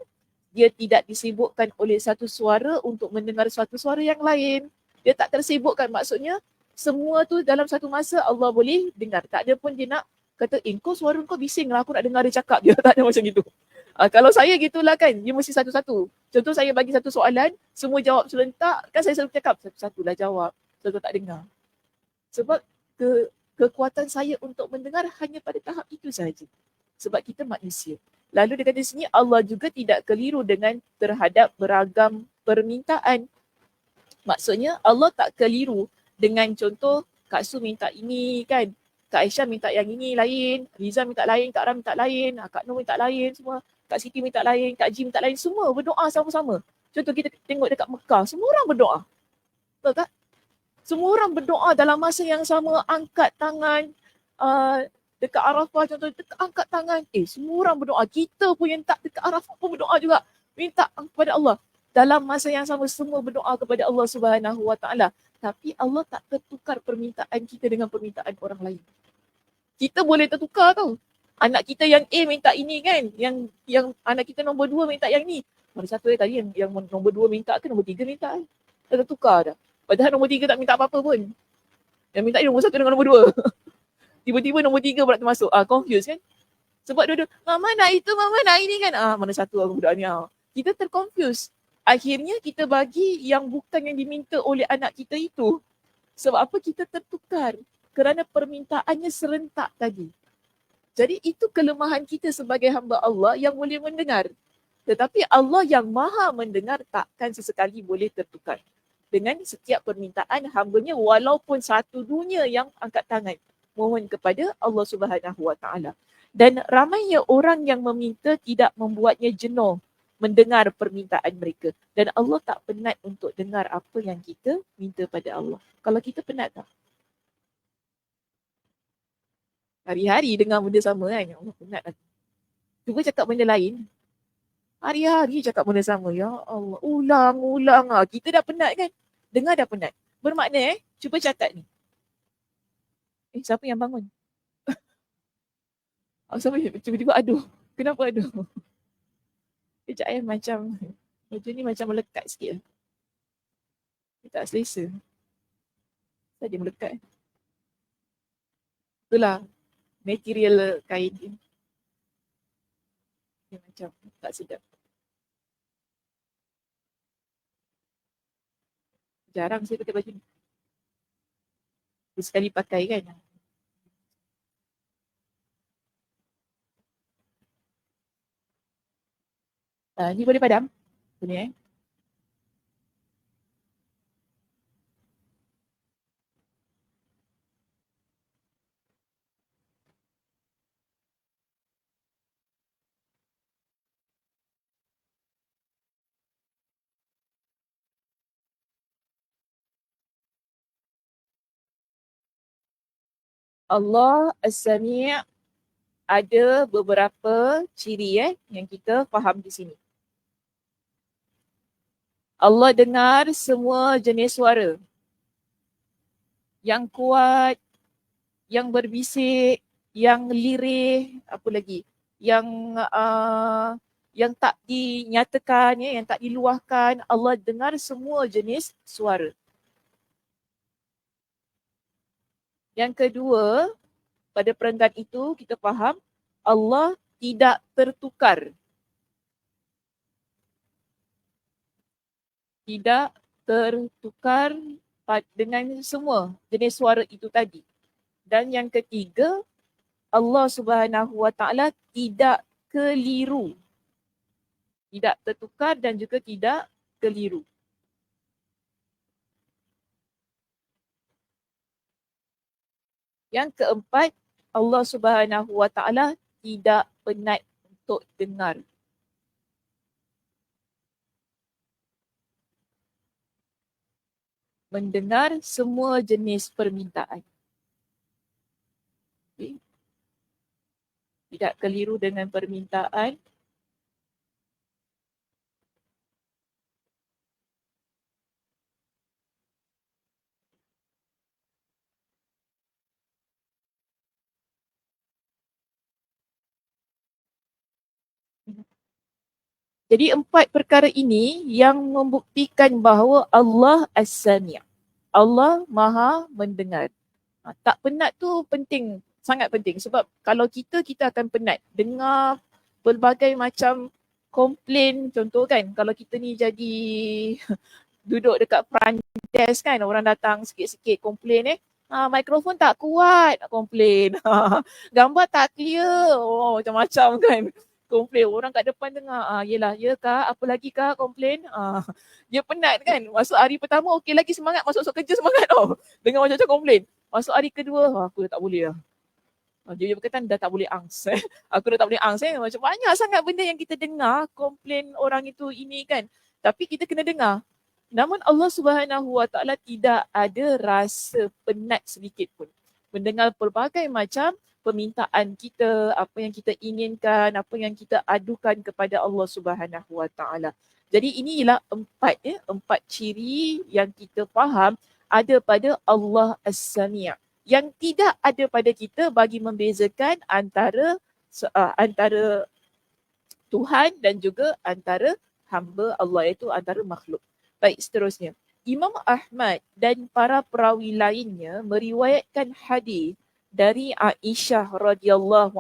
dia tidak disibukkan oleh satu suara untuk mendengar suatu suara yang lain. Dia tak tersibukkan, maksudnya semua tu dalam satu masa Allah boleh dengar. Tak ada pun dia nak kata, kau suara kau bising lah, aku nak dengar dia cakap. Dia tak ada macam gitu. Kalau saya gitulah kan, dia mesti satu-satu. Contoh saya bagi satu soalan, semua jawab serentak, kan saya selalu cakap, satu-satulah jawab. Satu tak dengar. Sebab kekuatan saya untuk mendengar hanya pada tahap itu sahaja. Sebab kita manusia. Lalu dia kata di sini, Allah juga tidak keliru dengan terhadap beragam permintaan. Maksudnya Allah tak keliru dengan contoh Kak Su minta ini kan, Kak Aisyah minta yang ini lain, Riza minta lain, Kak Ram minta lain, Kak Nur minta lain semua. Kak Siti minta lain, Kak Ji minta lain, semua berdoa sama-sama. Contoh kita tengok dekat Mekah, semua orang berdoa. Betul tak? Semua orang berdoa dalam masa yang sama, angkat tangan. Dekat Arafah contoh, angkat tangan. Semua orang berdoa. Kita pun yang tak dekat Arafah pun berdoa juga. Minta kepada Allah. Dalam masa yang sama, semua berdoa kepada Allah Subhanahu Wa Taala. Tapi Allah tak tertukar permintaan kita dengan permintaan orang lain. Kita boleh tertukar tau. Anak kita yang A minta ini kan. Yang anak kita nombor 2 minta yang ni. Mana satu tadi yang nombor 2 minta ke nombor 3 minta kan. Dah tertukar dah. Padahal nombor 3 tak minta apa-apa pun. Yang minta nombor 1 dengan nombor 2. Tiba-tiba nombor 3 pula termasuk. Confused kan. Sebab dua-dua, mama nak itu, mama nak ini kan. Mana satu aku budak ni. Kita terconfuse. Akhirnya kita bagi yang bukan yang diminta oleh anak kita itu. Sebab apa? Kita tertukar. Kerana permintaannya serentak tadi. Jadi itu kelemahan kita sebagai hamba Allah yang boleh mendengar. Tetapi Allah yang maha mendengar takkan sesekali boleh tertukar. Dengan setiap permintaan hambanya walaupun satu dunia yang angkat tangan. Mohon kepada Allah Subhanahu Wa Taala. Dan ramainya orang yang meminta tidak membuatnya jenuh mendengar permintaan mereka. Dan Allah tak penat untuk dengar apa yang kita minta pada Allah. Kalau kita penat tak? Hari-hari dengar benda sama kan. Allah penat lah. Cuba cakap benda lain. Hari-hari cakap benda sama. Ya Allah. Ulang-ulang. Kita dah penat kan. Dengar dah penat. Bermakna cuba catat ni. Siapa yang bangun? Siapa tiba-tiba aduh. Kenapa aduh? Kejap macam baju ni macam melekat sikit. Tak selesa. Saja melekat. Itulah material kain ni. Dia macam tak sedap. Jarang saya pakai baju ni. Sekali pakai kan. Ni boleh padam? Boleh Allah As-Sami' ada beberapa ciri yang kita faham di sini. Allah dengar semua jenis suara. Yang kuat, yang berbisik, yang lirih, apa lagi? Yang tak dinyatakan, yang tak diluahkan. Allah dengar semua jenis suara. Yang kedua, pada perenggan itu kita faham Allah tidak tertukar. Tidak tertukar dengan semua jenis suara itu tadi. Dan yang ketiga, Allah Subhanahu Wa Taala tidak keliru. Tidak tertukar dan juga tidak keliru. Yang keempat, Allah Subhanahu Wa Taala tidak penat untuk dengar. Mendengar semua jenis permintaan. Okay. Tidak keliru dengan permintaan. Jadi 4 perkara ini yang membuktikan bahawa Allah As-Sami'. Allah Maha mendengar. Tak penat tu penting, sangat penting. Sebab kalau kita akan penat dengar berbagai macam komplain. Contoh kan, kalau kita ni jadi duduk dekat front desk kan, orang datang sikit-sikit komplain mikrofon tak kuat, nak komplain. Gambar tak clear, macam-macam kan. Komplain. Orang kat depan dengar, yelah, ya kak, apa lagi kak komplain? Dia penat kan. Masuk hari pertama okey lagi semangat, masuk kerja semangat tau. Dengar macam-macam komplain. Masuk hari kedua, aku dah tak boleh lah. Dia berkata dah tak boleh angs. Aku dah tak boleh angs. Macam banyak sangat benda yang kita dengar, komplain orang itu ini kan. Tapi kita kena dengar. Namun Allah Subhanahu Wa Taala tidak ada rasa penat sedikit pun. Mendengar pelbagai macam permintaan kita, apa yang kita inginkan, apa yang kita adukan kepada Allah Subhanahu Wa Taala. Jadi inilah empat ciri yang kita faham ada pada Allah As-Sami'. Yang tidak ada pada kita bagi membezakan antara Tuhan dan juga antara hamba Allah, iaitu antara makhluk. Baik, seterusnya. Imam Ahmad dan para perawi lainnya meriwayatkan hadis dari Aisyah radhiyallahu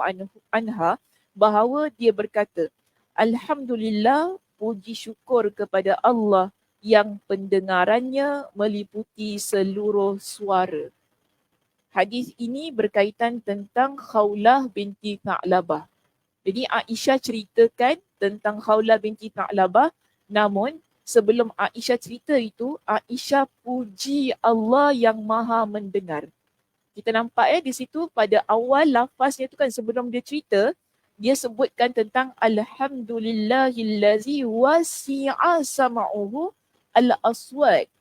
anha bahawa dia berkata, Alhamdulillah, puji syukur kepada Allah yang pendengarannya meliputi seluruh suara. Hadis ini berkaitan tentang Khawlah binti Tha'labah. Jadi Aisyah ceritakan tentang Khawlah binti Tha'labah, namun sebelum Aisyah cerita itu, Aisyah puji Allah yang maha mendengar. Kita nampak di situ pada awal lafaznya tu kan, sebelum dia cerita, dia sebutkan tentang Alhamdulillahillazi wasi'a sama'uhu al-aswad.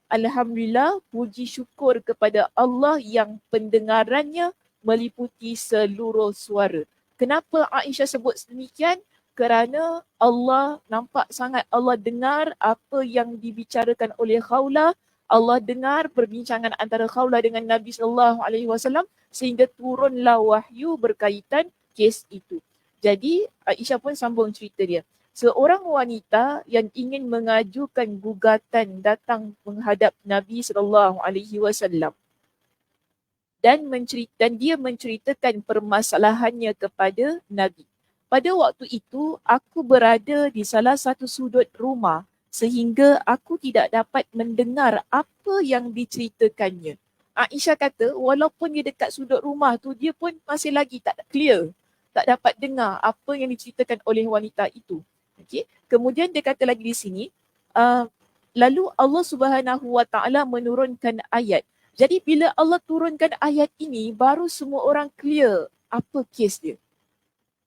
Alhamdulillah, puji syukur kepada Allah yang pendengarannya meliputi seluruh suara. Kenapa Aisyah sebut demikian? Kerana Allah nampak sangat, Allah dengar apa yang dibicarakan oleh Khawlah. Allah dengar perbincangan antara Khawlah dengan Nabi SAW sehingga turunlah wahyu berkaitan kes itu. Jadi Aisyah pun sambung cerita dia. Seorang wanita yang ingin mengajukan gugatan datang menghadap Nabi SAW dan dia menceritakan permasalahannya kepada Nabi. Pada waktu itu, aku berada di salah satu sudut rumah sehingga aku tidak dapat mendengar apa yang diceritakannya. Aisyah kata, walaupun dia dekat sudut rumah tu, dia pun masih lagi tak clear, tak dapat dengar apa yang diceritakan oleh wanita itu. Okay. Kemudian dia kata lagi di sini, lalu Allah Subhanahu Wa Taala menurunkan ayat. Jadi bila Allah turunkan ayat ini, baru semua orang clear apa kes dia.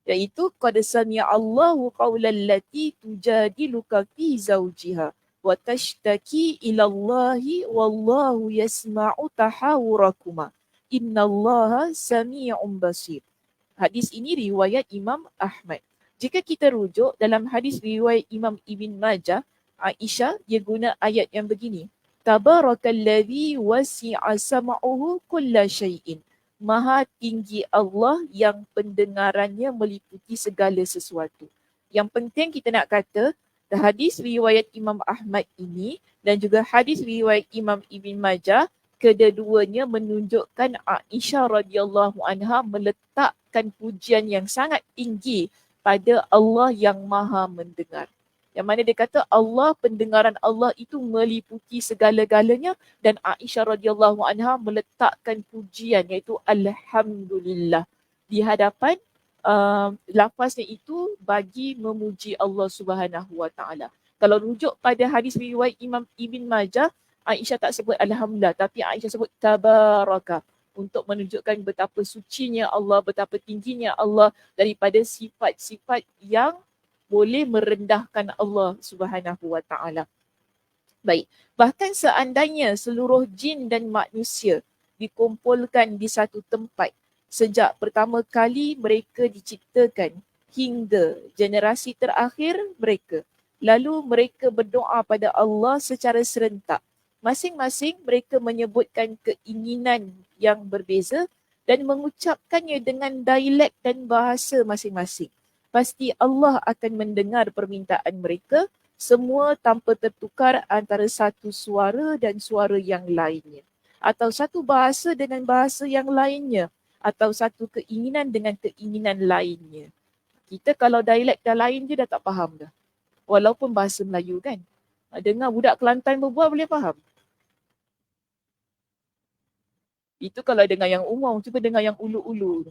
Iaitu qad sami'a Allahu qaulal lati tujadiluka fi zawjiha wa tashtaki ila Allahi wallahu yasma'u tahawurakuma innallaha sami'un basir. Hadis ini riwayat Imam Ahmad. Jika kita rujuk dalam hadis riwayat Imam Ibn Majah, Aisyah dia guna ayat yang begini. Tabarakalladzi wasi'a sam'uhu kulla syai'in. Maha tinggi Allah yang pendengarannya meliputi segala sesuatu. Yang penting kita nak kata, hadis riwayat Imam Ahmad ini dan juga hadis riwayat Imam Ibn Majah, kedua-duanya menunjukkan Aisyah radhiyallahu anha meletakkan pujian yang sangat tinggi pada Allah yang maha mendengar. Yang mana dia kata Allah, pendengaran Allah itu meliputi segala-galanya, dan Aisyah radhiyallahu anha meletakkan pujian iaitu Alhamdulillah di hadapan lafaznya itu bagi memuji Allah Subhanahu Wa Taala. Kalau rujuk pada hadis riwayat Imam Ibn Majah, Aisyah tak sebut Alhamdulillah, tapi Aisyah sebut Tabaraka untuk menunjukkan betapa sucinya Allah, betapa tingginya Allah daripada sifat-sifat yang boleh merendahkan Allah Subhanahu Wa Taala. Baik, bahkan seandainya seluruh jin dan manusia dikumpulkan di satu tempat sejak pertama kali mereka diciptakan hingga generasi terakhir mereka, lalu mereka berdoa pada Allah secara serentak, masing-masing mereka menyebutkan keinginan yang berbeza dan mengucapkannya dengan dialek dan bahasa masing-masing. Pasti Allah akan mendengar permintaan mereka, semua tanpa tertukar antara satu suara dan suara yang lainnya. Atau satu bahasa dengan bahasa yang lainnya. Atau satu keinginan dengan keinginan lainnya. Kita kalau dialek dah lain je dah tak faham dah. Walaupun bahasa Melayu kan. Dengar budak Kelantan berbual boleh faham. Itu kalau dengar yang umum, cuba dengar yang ulu-ulu.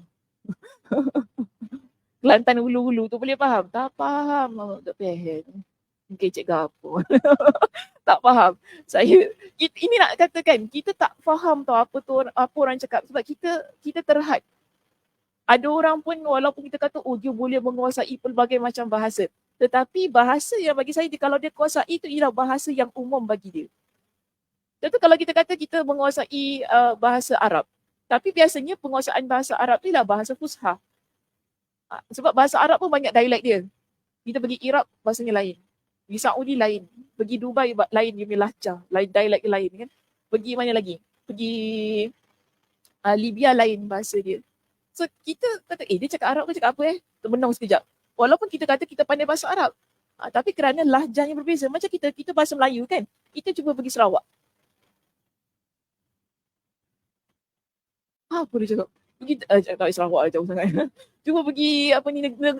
Kelantan ulu-ulu tu boleh faham? Tak faham. Tak faham. Mungkin cikgu apa. Tak faham. Ini nak katakan, kita tak faham tau apa orang cakap sebab kita terhad. Ada orang pun walaupun kita kata dia boleh menguasai pelbagai macam bahasa, tetapi bahasa yang bagi saya kalau dia kuasai itu ialah bahasa yang umum bagi dia. Contoh kalau kita kata kita menguasai bahasa Arab, tapi biasanya penguasaan bahasa Arab tu ialah bahasa Fusha. Sebab bahasa Arab pun banyak dialek dia. Kita pergi Iraq bahasanya lain. Pergi Saudi lain. Pergi Dubai lain dia punya lahjah, lain dialek lain kan. Pergi mana lagi? Pergi Libya lain bahasa dia. So kita kata dia cakap Arab ke cakap apa termenung sekejap. Walaupun kita kata kita pandai bahasa Arab, tapi kerana lahjahnya berbeza. Macam kita bahasa Melayu kan, kita cuba pergi Sarawak. Apa dia cakap? Pergi tak Sarawak jauh sangat. Cuba pergi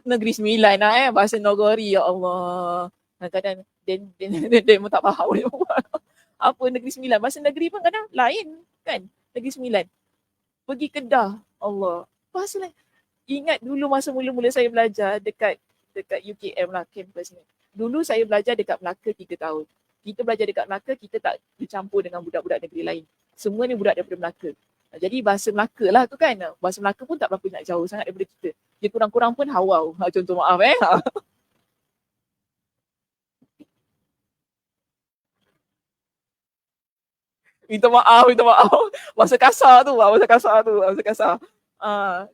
Negeri Sembilan bahasa Nogori, ya Allah. Kadang-kadang dia pun tak faham dia buat. Apa Negeri Sembilan, bahasa negeri pun kadang lain kan. Negeri Sembilan. Pergi Kedah, Allah. Bahasa lain. Ingat dulu masa mula-mula saya belajar dekat UKM lah, kampus ni. Dulu saya belajar dekat Melaka 3 tahun. Kita belajar dekat Melaka, kita tak bercampur dengan budak-budak negeri lain. Semua ni budak daripada Melaka. Jadi bahasa Melaka lah tu kan. Bahasa Melaka pun tak berapa nak jauh sangat daripada kita. Dia kurang-kurang pun hawau. Contoh maaf minta maaf. Bahasa kasar tu.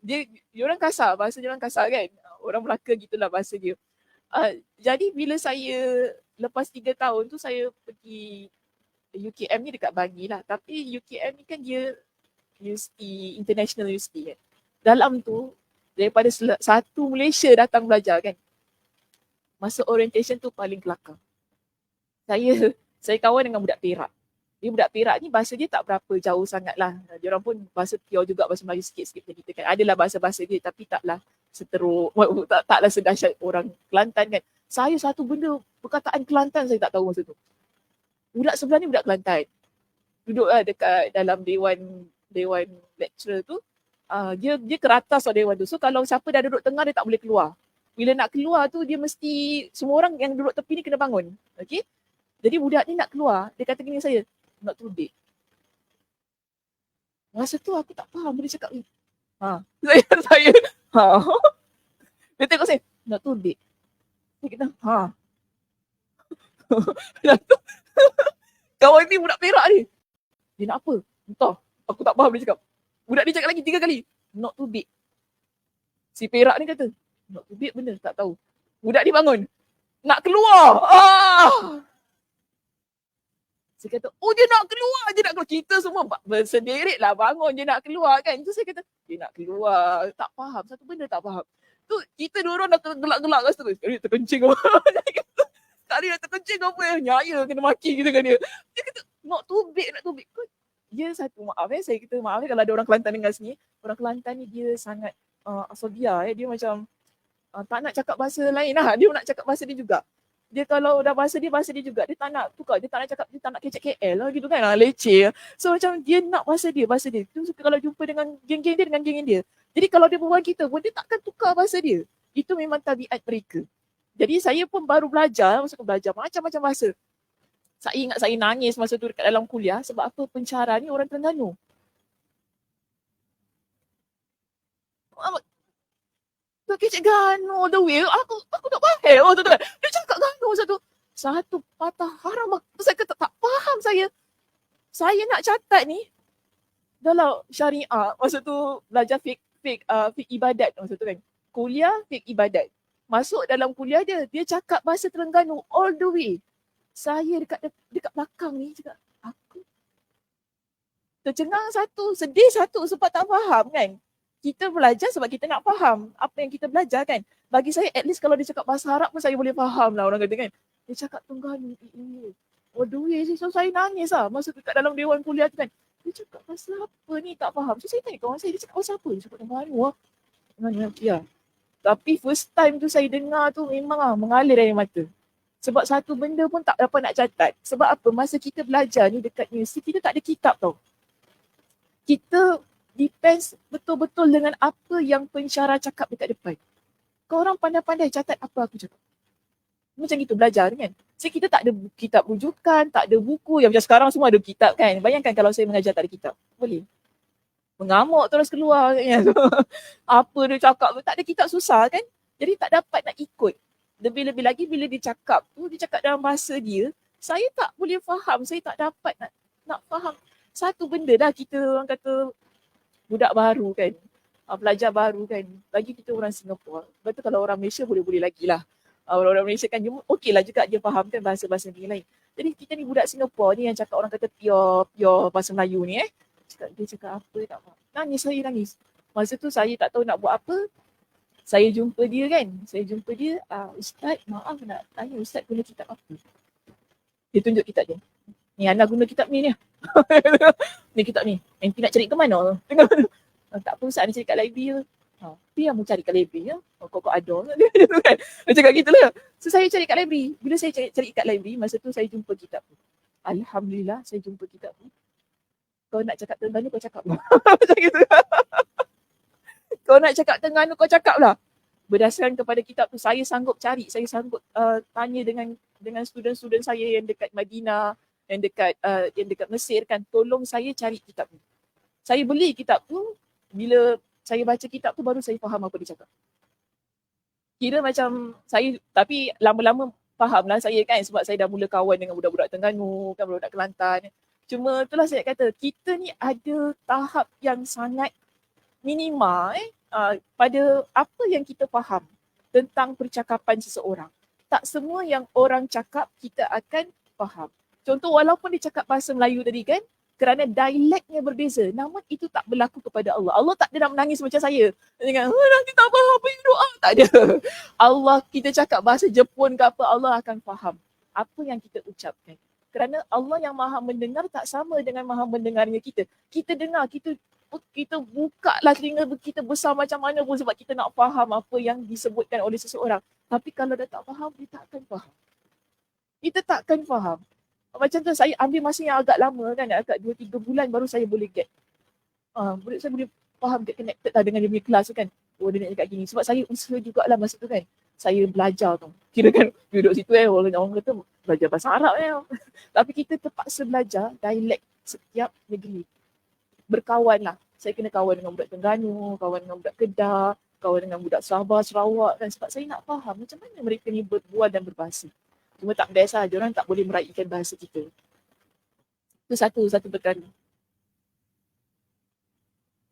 Dia orang kasar. Bahasa dia orang kasar kan. Orang Melaka gitulah bahasa dia. Jadi bila saya lepas 3 tahun tu saya pergi UKM ni dekat Bangi lah. Tapi UKM ni kan dia university, international university kan. Dalam tu, daripada satu Malaysia datang belajar kan. Masa orientation tu paling kelakar. Saya kawan dengan budak Perak. Dia budak Perak ni bahasa dia tak berapa jauh sangat lah. Dia orang pun bahasa pure juga, bahasa Melayu sikit-sikit macam kita kan. Adalah bahasa-bahasa dia tapi taklah seteruk, taklah sedahsyat orang Kelantan kan. Saya satu benda, perkataan Kelantan saya tak tahu masa tu. Budak sebelah ni budak Kelantan. Duduk lah dekat dalam dewan lecturer tu, dia ke atas dewan tu. So kalau siapa dah duduk tengah dia tak boleh keluar. Bila nak keluar tu dia mesti semua orang yang duduk tepi ni kena bangun. Okay? Jadi budak ni nak keluar, dia kata gini saya, not too big. Masa tu aku tak faham dia cakap ni. Saya dia tengok saya, not too big. Dia kata, kawan ni budak Perak ni. Dia nak apa? Entah. Aku tak faham dia cakap. Budak ni cakap lagi 3 kali. Not too big. Si Perak ni kata, not too big bener, tak tahu. Budak ni bangun. Nak keluar. Saya kata, dia nak keluar. Kita semua bersendirit lah bangun dia nak keluar kan. Tu saya kata, dia nak keluar. Tak faham. Satu benda tak faham. Tu kita dua orang dah gelak-gelak kat situ. Sekali terkencing apa. Sekali dah terkencing apa. Nyaya kena maki kita kan dia. Dia kata, not too big. Dia satu maaf saya kata maaf kalau ada orang Kelantan dengar sini. Orang Kelantan ni dia sangat asobia dia macam tak nak cakap bahasa lain lah. Dia nak cakap bahasa dia juga. Dia kalau dah bahasa dia juga. Dia tak nak tukar. Dia tak nak cakap, dia tak nak kecek KL lah gitu kan. Leceh. So macam dia nak bahasa dia. Tu kalau jumpa dengan geng-geng dia, dengan geng dia. Jadi kalau dia berbual kita pun, dia takkan tukar bahasa dia. Itu memang tabiat mereka. Jadi saya pun baru belajar macam-macam bahasa. Saya ingat saya nangis masa tu dekat dalam kuliah sebab apa pencara ni orang Terengganu. Kecik Ganu all the way. Aku tak faham. Dia cakap Ganu satu patah haram. Saya kata tak faham saya. Saya nak catat ni dalam syariah. Masa tu belajar fiqh ibadat masa tu kan. Kuliah fiqh ibadat. Masuk dalam kuliah dia cakap bahasa Terengganu all the way. Saya dekat belakang ni cakap, aku tercengang satu, sedih satu sebab tak faham kan. Kita belajar sebab kita nak faham apa yang kita belajar kan. Bagi saya at least kalau dia cakap bahasa Arab pun saya boleh faham lah orang kata kan. Dia cakap Terengganu. Waduh, so saya nangis lah masa dekat dalam dewan kuliah tu kan. Dia cakap bahasa apa ni tak faham. So saya tanya kawan saya, dia cakap bahasa apa? Dia cakap Terengganu lah. Ya. Tapi first time tu saya dengar tu memang mengalir air mata. Sebab satu benda pun tak dapat nak catat. Sebab apa? Masa kita belajar ni dekat universiti, kita tak ada kitab tau. Kita depends betul-betul dengan apa yang pensyarah cakap dekat depan. Kau orang pandai-pandai catat apa aku cakap. Macam gitu belajar kan. So kita tak ada kitab rujukan, tak ada buku. Yang macam sekarang semua ada kitab kan. Bayangkan kalau saya mengajar tak ada kitab. Boleh? mengamuk terus keluar kan. Apa dia cakap tu, tak ada kitab susah kan. Jadi tak dapat nak ikut. Lebih-lebih lagi bila dia cakap tu, dia cakap dalam bahasa dia, saya tak boleh faham, saya tak dapat nak faham. Satu benda dah kita orang kata budak baru kan, pelajar baru kan, bagi kita orang Singapura. Betul kalau orang Malaysia boleh-boleh lagi lah. Orang Malaysia kan okey lah juga dia faham kan bahasa-bahasa negeri lain. Jadi kita ni budak Singapura ni yang cakap orang kata pure bahasa Melayu ni dia cakap apa tak faham. Saya nangis. Masa tu saya tak tahu nak buat apa. Saya jumpa dia kan. Ustaz maaf nak tanya Ustaz guna kitab apa? Dia tunjuk kitab dia. Ni Ana guna kitab ni. Ni kitab ni. Nanti nak cari ke mana? Tak apa Ustaz, Ana cari kat library je. Biar mu cari kat library ya. Kau ada. Dia cakap gitu lah. So saya cari kat library. Bila saya cari kat library, masa tu saya jumpa kitab tu. Alhamdulillah saya jumpa kitab tu. Kau nak cakap Terengganu kau cakap lah. Macam gitu. Kau nak cakap Terengganu kau cakap lah. Berdasarkan kepada kitab tu saya sanggup cari, saya sanggup tanya dengan student-student saya yang dekat Madinah, yang dekat Mesir kan, tolong saya cari kitab tu. Saya beli kitab tu, bila saya baca kitab tu baru saya faham apa dia cakap. Kira macam saya, tapi lama-lama faham lah saya kan, sebab saya dah mula kawan dengan budak-budak Terengganu, kan budak-budak Kelantan. Cuma itulah saya kata, kita ni ada tahap yang sangat minima pada apa yang kita faham tentang percakapan seseorang. Tak semua yang orang cakap kita akan faham. Contoh walaupun dia cakap bahasa Melayu tadi kan, kerana dialeknya berbeza, namun itu tak berlaku kepada Allah. Allah tak ada nak menangis macam saya. Dia cakap, nanti tak faham apa yang doa. Tak ada. Allah, kita cakap bahasa Jepun ke apa, Allah akan faham apa yang kita ucapkan. Kerana Allah yang maha mendengar tak sama dengan maha mendengarnya kita. Kita dengar, kita buka lah telinga kita besar macam mana pun sebab kita nak faham apa yang disebutkan oleh seseorang. Tapi kalau dah tak faham, dia tak akan faham. Kita tak akan faham. Macam tu saya ambil masa yang agak lama kan, agak 2-3 bulan baru saya boleh get. Saya boleh faham, get connected lah dengan dia punya kelas tu kan. Oh dia nak cakap gini. Sebab saya usaha jugalah masa tu kan. Saya belajar tu. Kira kan duduk situ orang kata belajar bahasa Arab Tapi kita terpaksa belajar dialek setiap negeri. Berkawan lah. Saya kena kawan dengan budak Terengganu, kawan dengan budak Kedah, kawan dengan budak Sabah, Sarawak kan. Sebab saya nak faham macam mana mereka ni berbual dan berbahasa. Cuma tak biasa, diorang tak boleh meraihkan bahasa kita. Itu satu perkara.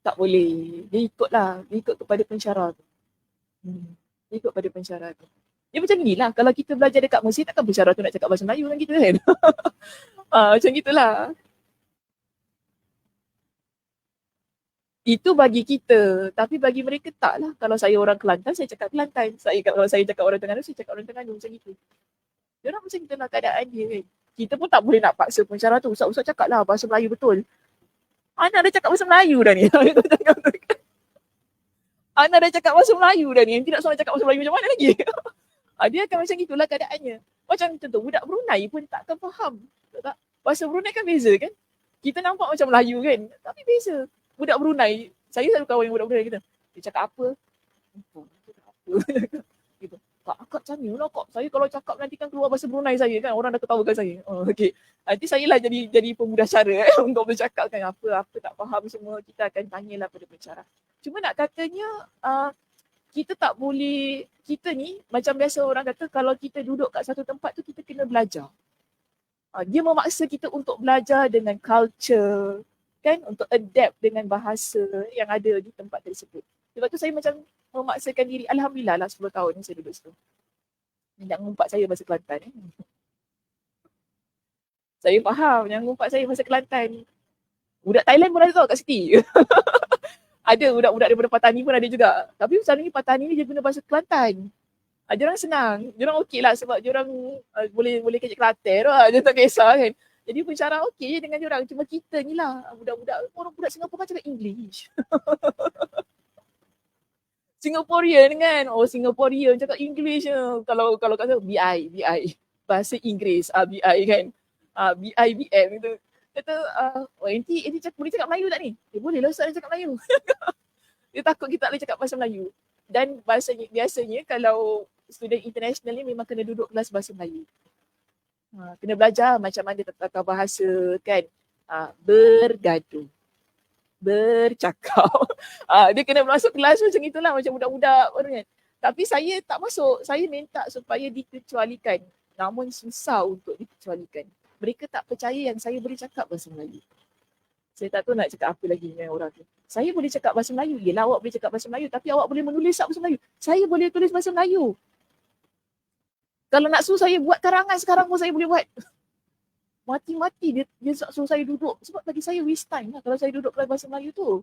Tak boleh. Dia ikut kepada pensyarah tu. Dia ikut pada pensyarah tu. Dia macam ni lah. Kalau kita belajar dekat Mesir, takkan pensyarah tu nak cakap bahasa Melayu dengan kita kan. Macam gitulah. Itu bagi kita. Tapi bagi mereka tak lah. Kalau saya orang Kelantan, saya cakap Kelantan. Kalau saya cakap orang Terengganu, saya cakap orang Terengganu. Macam gitu. Dia orang macam itulah keadaan dia kan. Kita pun tak boleh nak paksa pensyarah tu. Ustaz cakap lah bahasa Melayu betul. Ana dah cakap bahasa Melayu dah ni. Ana dah cakap bahasa Melayu dah ni. Yang tidak seorang cakap bahasa Melayu macam mana lagi? Dia akan macam itulah keadaannya. Macam contoh, budak Brunei pun tak akan faham. Tak? Bahasa Brunei kan beza kan? Kita nampak macam Melayu kan? Tapi beza. Budak Brunei, saya selalu kawan dengan budak Brunei kita. Dia cakap apa? Gitu. Kak, akak macam ni lah kak. Saya kalau cakap nanti kan keluar bahasa Brunei saya kan. Orang dah ketawakan saya. Okay. Nanti saya lah jadi pemudah cara untuk bercakapkan apa tak faham semua. Kita akan tanyalah pada pencara. Cuma nak katanya, kita tak boleh, kita ni macam biasa orang kata kalau kita duduk kat satu tempat tu kita kena belajar. Dia memaksa kita untuk belajar dengan culture, kan, untuk adapt dengan bahasa yang ada di tempat tersebut. Sebab tu saya macam memaksakan diri. Alhamdulillah lah 10 tahun ni saya duduk situ. Jangan ngumpat saya bahasa Kelantan. Saya faham, jangan ngumpat saya bahasa Kelantan. Budak Thailand pun ada tau kat Siti. Ada budak-budak daripada Patani pun ada juga. Tapi macam ni Patani ni dia guna bahasa Kelantan. Diorang senang. Diorang okey lah sebab diorang boleh kecik Kelantan lah. Dia tak kisah kan. Jadi pencara okey je dengan diorang. Cuma kita ni lah budak-budak, orang budak Singapura kan cakap English. Singaporean kan. Singaporean cakap English je. Kalau kata BI. Bahasa Inggeris. BI kan. BIBM gitu. Kata, nanti boleh cakap Melayu tak ni? Boleh lah Ustaz cakap Melayu. Dia takut kita tak boleh cakap bahasa Melayu. Dan biasanya kalau student international ni memang kena duduk kelas bahasa Melayu. Kena belajar macam mana tata bahasa kan. Bergaduh. bercakap. Dia kena masuk kelas macam itulah, macam budak-budak kan. Tapi saya tak masuk. Saya minta supaya dikecualikan. Namun susah untuk dikecualikan. Mereka tak percaya yang saya boleh cakap bahasa Melayu. Saya tak tahu nak cakap apa lagi dengan orang tu. Saya boleh cakap bahasa Melayu. Yelah, awak boleh cakap bahasa Melayu. Tapi awak boleh menulis tak bahasa Melayu? Saya boleh tulis bahasa Melayu. Kalau nak suruh saya buat karangan sekarang pun saya boleh buat. Mati-mati dia suruh saya duduk. Sebab bagi saya waste time lah kalau saya duduk kelas bahasa Melayu tu.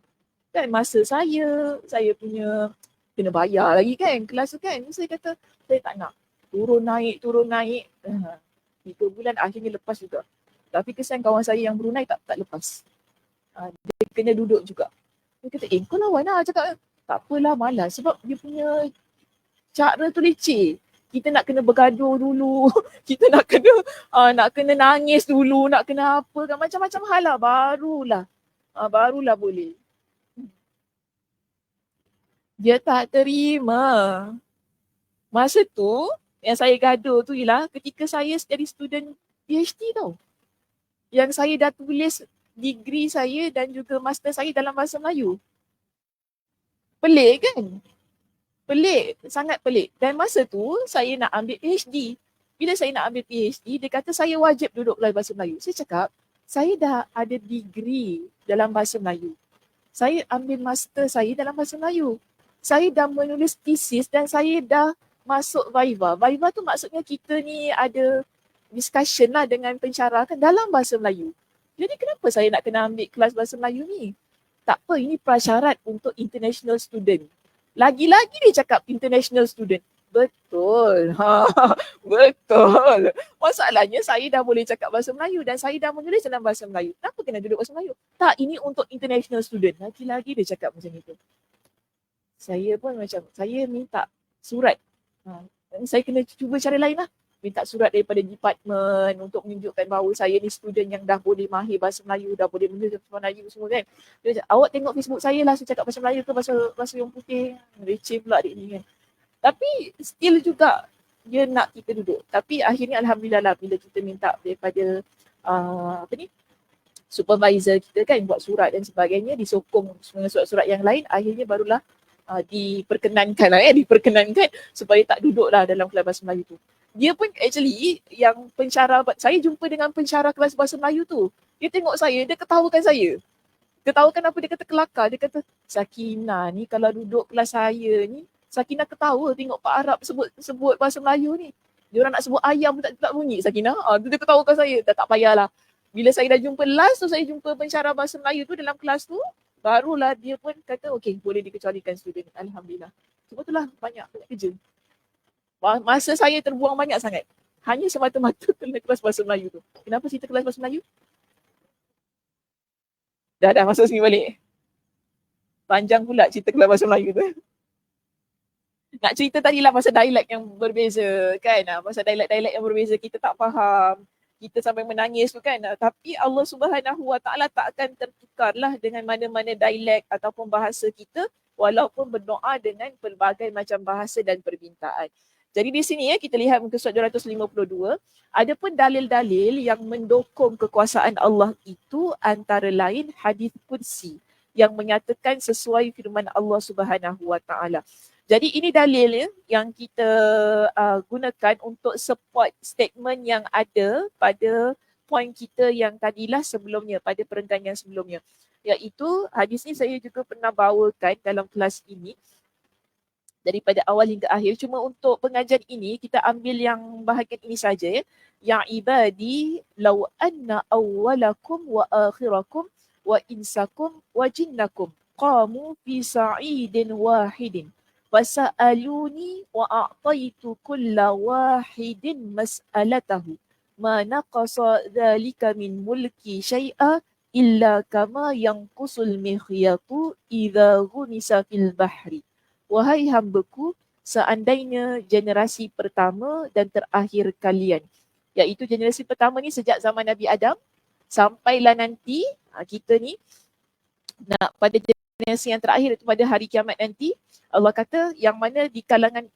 Kan masa saya punya kena bayar lagi kan kelas tu kan. Saya kata saya tak nak. Turun naik. 3 bulan akhirnya lepas juga. Tapi kesan kawan saya yang Brunei tak lepas. Dia kena duduk juga. Dia kata, kau lawan lah cakap. Tak apalah, malas. Sebab dia punya cara tu leceh. Kita nak kena bergaduh dulu. Kita nak kena nangis dulu. Nak kena apa kan. Macam-macam hal lah. Barulah boleh. Dia tak terima. Masa tu, yang saya gaduh tu ialah ketika saya jadi student PhD tau. Yang saya dah tulis degree saya dan juga master saya dalam bahasa Melayu. Pelik kan? Pelik, sangat pelik. Dan masa tu saya nak ambil PhD. Bila saya nak ambil PhD, dia kata saya wajib duduk kelas bahasa Melayu. Saya cakap, saya dah ada degree dalam bahasa Melayu. Saya ambil master saya dalam bahasa Melayu. Saya dah menulis thesis dan saya dah masuk Viva. Viva tu maksudnya kita ni ada discussion lah dengan pensyarah kan dalam bahasa Melayu. Jadi kenapa saya nak kena ambil kelas bahasa Melayu ni? Tak apa, ini prasyarat untuk international student. Lagi-lagi dia cakap international student. Betul. Betul. Masalahnya saya dah boleh cakap bahasa Melayu dan saya dah menulis dalam bahasa Melayu. Kenapa kena duduk bahasa Melayu? Tak, ini untuk international student. Lagi-lagi dia cakap macam itu. Saya pun macam, saya minta surat. Saya kena cuba cara lain lah. Minta surat daripada department untuk menunjukkan bahawa saya ni student yang dah boleh mahir bahasa Melayu, dah boleh menulis bahasa Melayu semua kan. Dia cakap, awak tengok Facebook saya lah, saya cakap bahasa Melayu ke bahasa yang putih. Receh pula adik ni kan. Tapi still juga dia nak kita duduk. Tapi akhirnya Alhamdulillah lah bila kita minta daripada supervisor kita kan buat surat dan sebagainya, disokong dengan surat-surat yang lain, akhirnya barulah diperkenankan supaya tak duduk lah dalam kelas bahasa Melayu tu. Dia pun actually yang pensyarah, saya jumpa dengan pensyarah kelas bahasa Melayu tu. Dia tengok saya, dia ketawakan saya. Ketawakan apa? Dia kata kelakar. Dia kata, Sakinah ni kalau duduk kelas saya ni, Sakinah ketawa tengok Pak Arab sebut bahasa Melayu ni. Dia orang nak sebut ayam pun tak bunyi Sakinah. Dia ketawakan saya. Tak payahlah. Bila saya dah jumpa last tu, saya jumpa pensyarah bahasa Melayu tu dalam kelas tu, barulah dia pun kata, okey, boleh dikecualikan student. Alhamdulillah. Sebab itulah banyak kerja. Masa saya terbuang banyak sangat. Hanya semata-mata kena kelas bahasa Melayu tu. Kenapa cerita kelas bahasa Melayu? Dah masuk sini balik. Panjang pula cerita kelas bahasa Melayu tu. Nak cerita tadi lah pasal dialek yang berbeza kan. Pasal dialek-dialek yang berbeza kita tak faham. Kita sampai menangis tu kan. Tapi Allah Subhanahu Wa Taala tak akan tertukarlah dengan mana-mana dialek ataupun bahasa kita walaupun berdoa dengan pelbagai macam bahasa dan permintaan. Jadi di sini kita lihat muka surat 252, ada pun dalil-dalil yang mendukung kekuasaan Allah itu antara lain hadis qudsi yang menyatakan sesuai firman Allah Subhanahu Wa Taala. Jadi ini dalil yang kita gunakan untuk support statement yang ada pada poin kita yang tadilah sebelumnya, pada perenggan yang sebelumnya. Iaitu hadis ni saya juga pernah bawakan dalam kelas ini daripada awal hingga akhir. Cuma untuk pengajian ini kita ambil yang bahagian ini saja ya. Ya ibadi law anna awwalakum wa akhirakum wa insakum wa jinnakum qamu fi sa'idin wahidin fasa'aluni wa a'taitu kulla wahidin mas'alatahu ma naqasa dhalika min mulki syai'a illa kama yanqusul mikhyatu idza ghumisa fil bahri. Wahai hambaku, seandainya generasi pertama dan terakhir kalian, iaitu generasi pertama ni sejak zaman Nabi Adam sampailah nanti kita ni nak pada generasi yang terakhir itu pada hari kiamat nanti, Allah kata yang mana di kalangan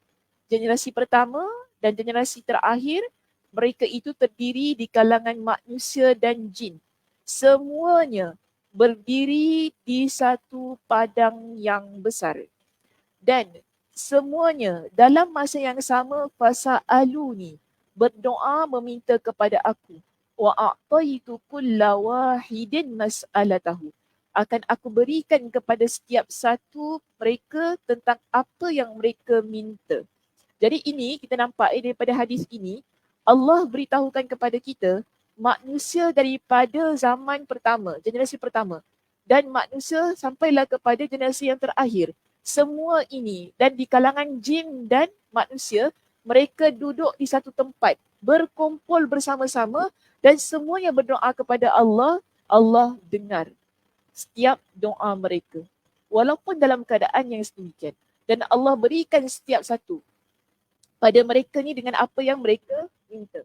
generasi pertama dan generasi terakhir, mereka itu terdiri di kalangan manusia dan jin. Semuanya berdiri di satu padang yang besar. Dan semuanya dalam masa yang sama fasa'aluni, berdoa meminta kepada aku. Wa a'taitu kulla wahidin mas'alatahu. Akan aku berikan kepada setiap satu mereka tentang apa yang mereka minta. Jadi ini kita nampak daripada hadis ini, Allah beritahukan kepada kita manusia daripada zaman pertama, generasi pertama, dan manusia sampailah kepada generasi yang terakhir. Semua ini dan di kalangan jin dan manusia, mereka duduk di satu tempat, berkumpul bersama-sama dan semuanya berdoa kepada Allah. Allah dengar setiap doa mereka. Walaupun dalam keadaan yang sedemikian. Dan Allah berikan setiap satu pada mereka ni dengan apa yang mereka minta.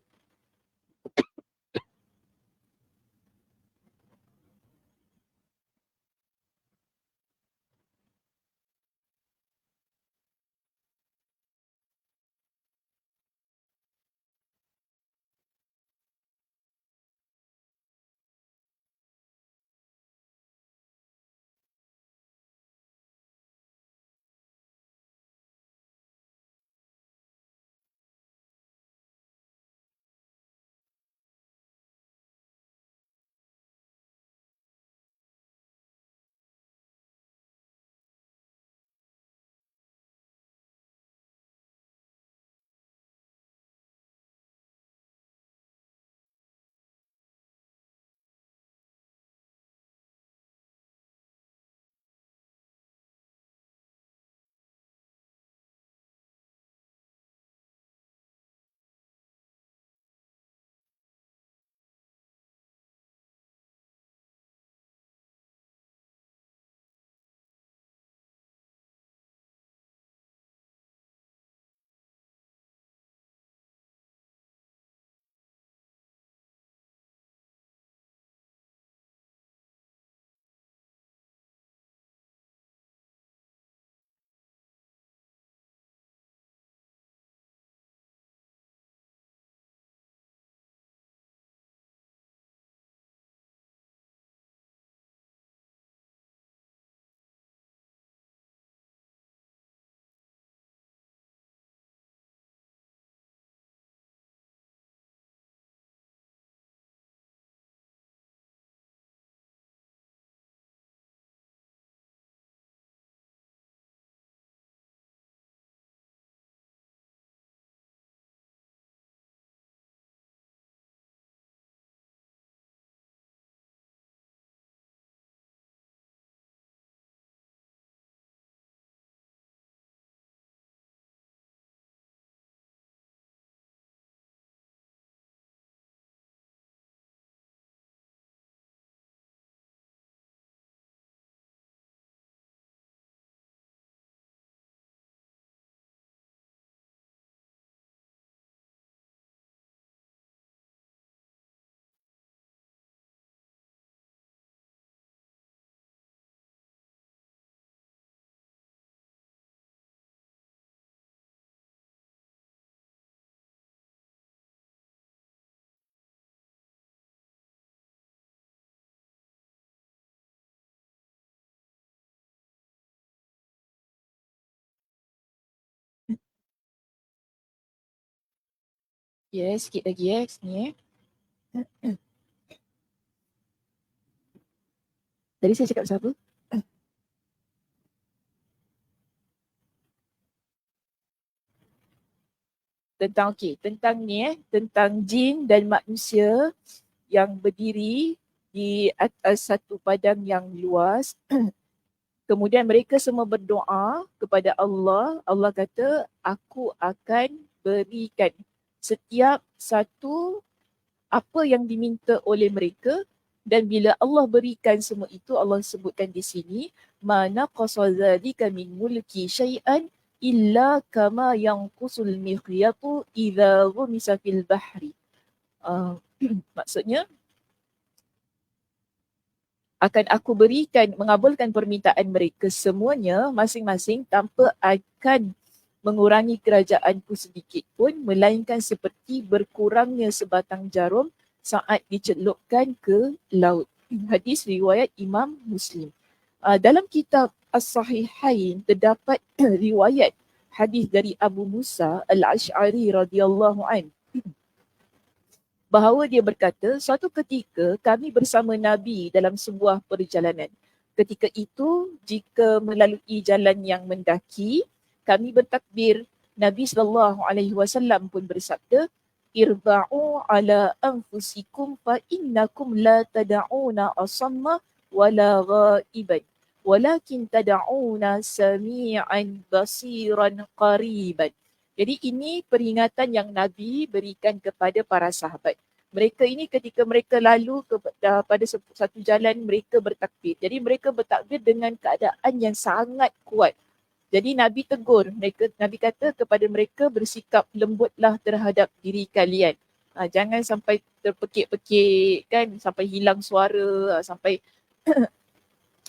Yes, sikit lagi sini Tadi saya cakap pasal apa? Tentang ni tentang jin dan manusia yang berdiri di atas satu padang yang luas. Kemudian mereka semua berdoa kepada Allah. Allah kata, aku akan berikan setiap satu apa yang diminta oleh mereka. Dan bila Allah berikan semua itu, Allah sebutkan di sini, mana qasadzalika min mulki syai'an illa kama yanqusul mikhyatu idza rumisa fil bahri. Maksudnya, akan aku berikan, mengabulkan permintaan mereka semuanya masing-masing tanpa akan mengurangi kerajaanku sedikit pun, melainkan seperti berkurangnya sebatang jarum saat dicelupkan ke laut. Hadis riwayat Imam Muslim. Dalam kitab As-Sahihain terdapat riwayat hadis dari Abu Musa Al-Ash'ari radhiyallahu an, bahawa dia berkata, suatu ketika kami bersama Nabi dalam sebuah perjalanan. Ketika itu, jika melalui jalan yang mendaki, kami bertakbir. Nabi SAW pun bersabda, Irba'u ala anfusikum fa innakum la tada'una asamma wala ghaiban. Walakin tada'una sami'an basiran qariban. Jadi ini peringatan yang Nabi berikan kepada para sahabat. Mereka ini ketika mereka lalu pada satu jalan, mereka bertakbir. Jadi mereka bertakbir dengan keadaan yang sangat kuat. Jadi Nabi tegur mereka, Nabi kata kepada mereka, bersikap lembutlah terhadap diri kalian. Jangan sampai terpekik-pekik kan, sampai hilang suara, sampai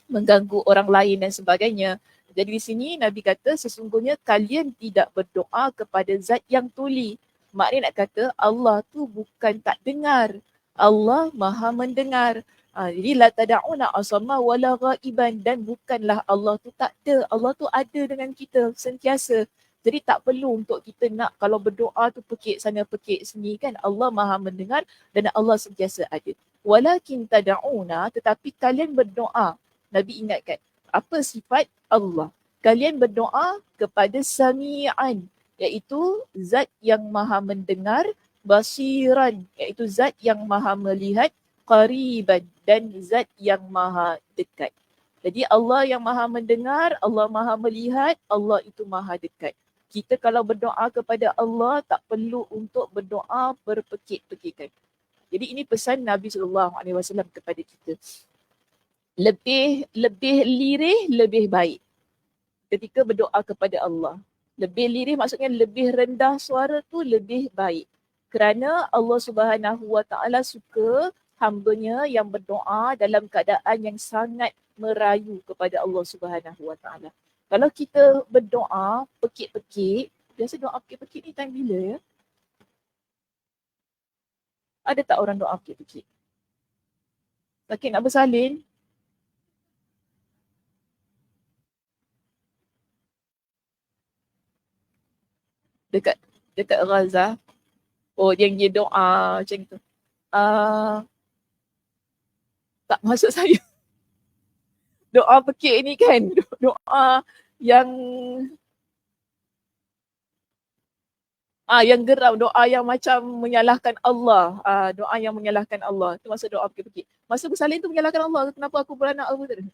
mengganggu orang lain dan sebagainya. Jadi di sini Nabi kata sesungguhnya kalian tidak berdoa kepada zat yang tuli. Maknanya nak kata Allah tu bukan tak dengar. Allah Maha mendengar. Jadi la tada'una asamma wala ghaiban, dan bukanlah Allah tu tak ada. Allah tu ada dengan kita sentiasa. Jadi tak perlu untuk kita nak kalau berdoa tu pekik sana pekik sini kan. Allah Maha mendengar dan Allah sentiasa ada. Walakin tada'una, tetapi kalian berdoa. Nabi ingatkan apa sifat Allah. Kalian berdoa kepada Sami'an, iaitu zat yang maha mendengar, Basiran, iaitu zat yang maha melihat, Qariban, dan zat yang maha dekat. Jadi Allah yang maha mendengar, Allah maha melihat, Allah itu maha dekat. Kita kalau berdoa kepada Allah tak perlu untuk berdoa berpekik-pekikan. Jadi ini pesan Nabi SAW kepada kita. Lebih lirih, lebih baik ketika berdoa kepada Allah. Lebih lirih maksudnya lebih rendah suara tu lebih baik. Kerana Allah Subhanahu Wa Taala suka hamba-Nya yang berdoa dalam keadaan yang sangat merayu kepada Allah Subhanahu Wa Taala. Kalau kita berdoa pekik-pekik, biasa doa pekik-pekik ni time bila ya? Ada tak orang doa pekik-pekik? Sakit nak bersalin? Dekat Gaza. Oh, dia doa macam tu. Tak maksud saya. Doa pekik ni kan, doa yang yang geram, doa yang macam menyalahkan Allah. Doa yang menyalahkan Allah. Itu maksud doa pekik-pekik. Masa bersalin tu menyalahkan Allah. Kenapa aku beranak apa tu?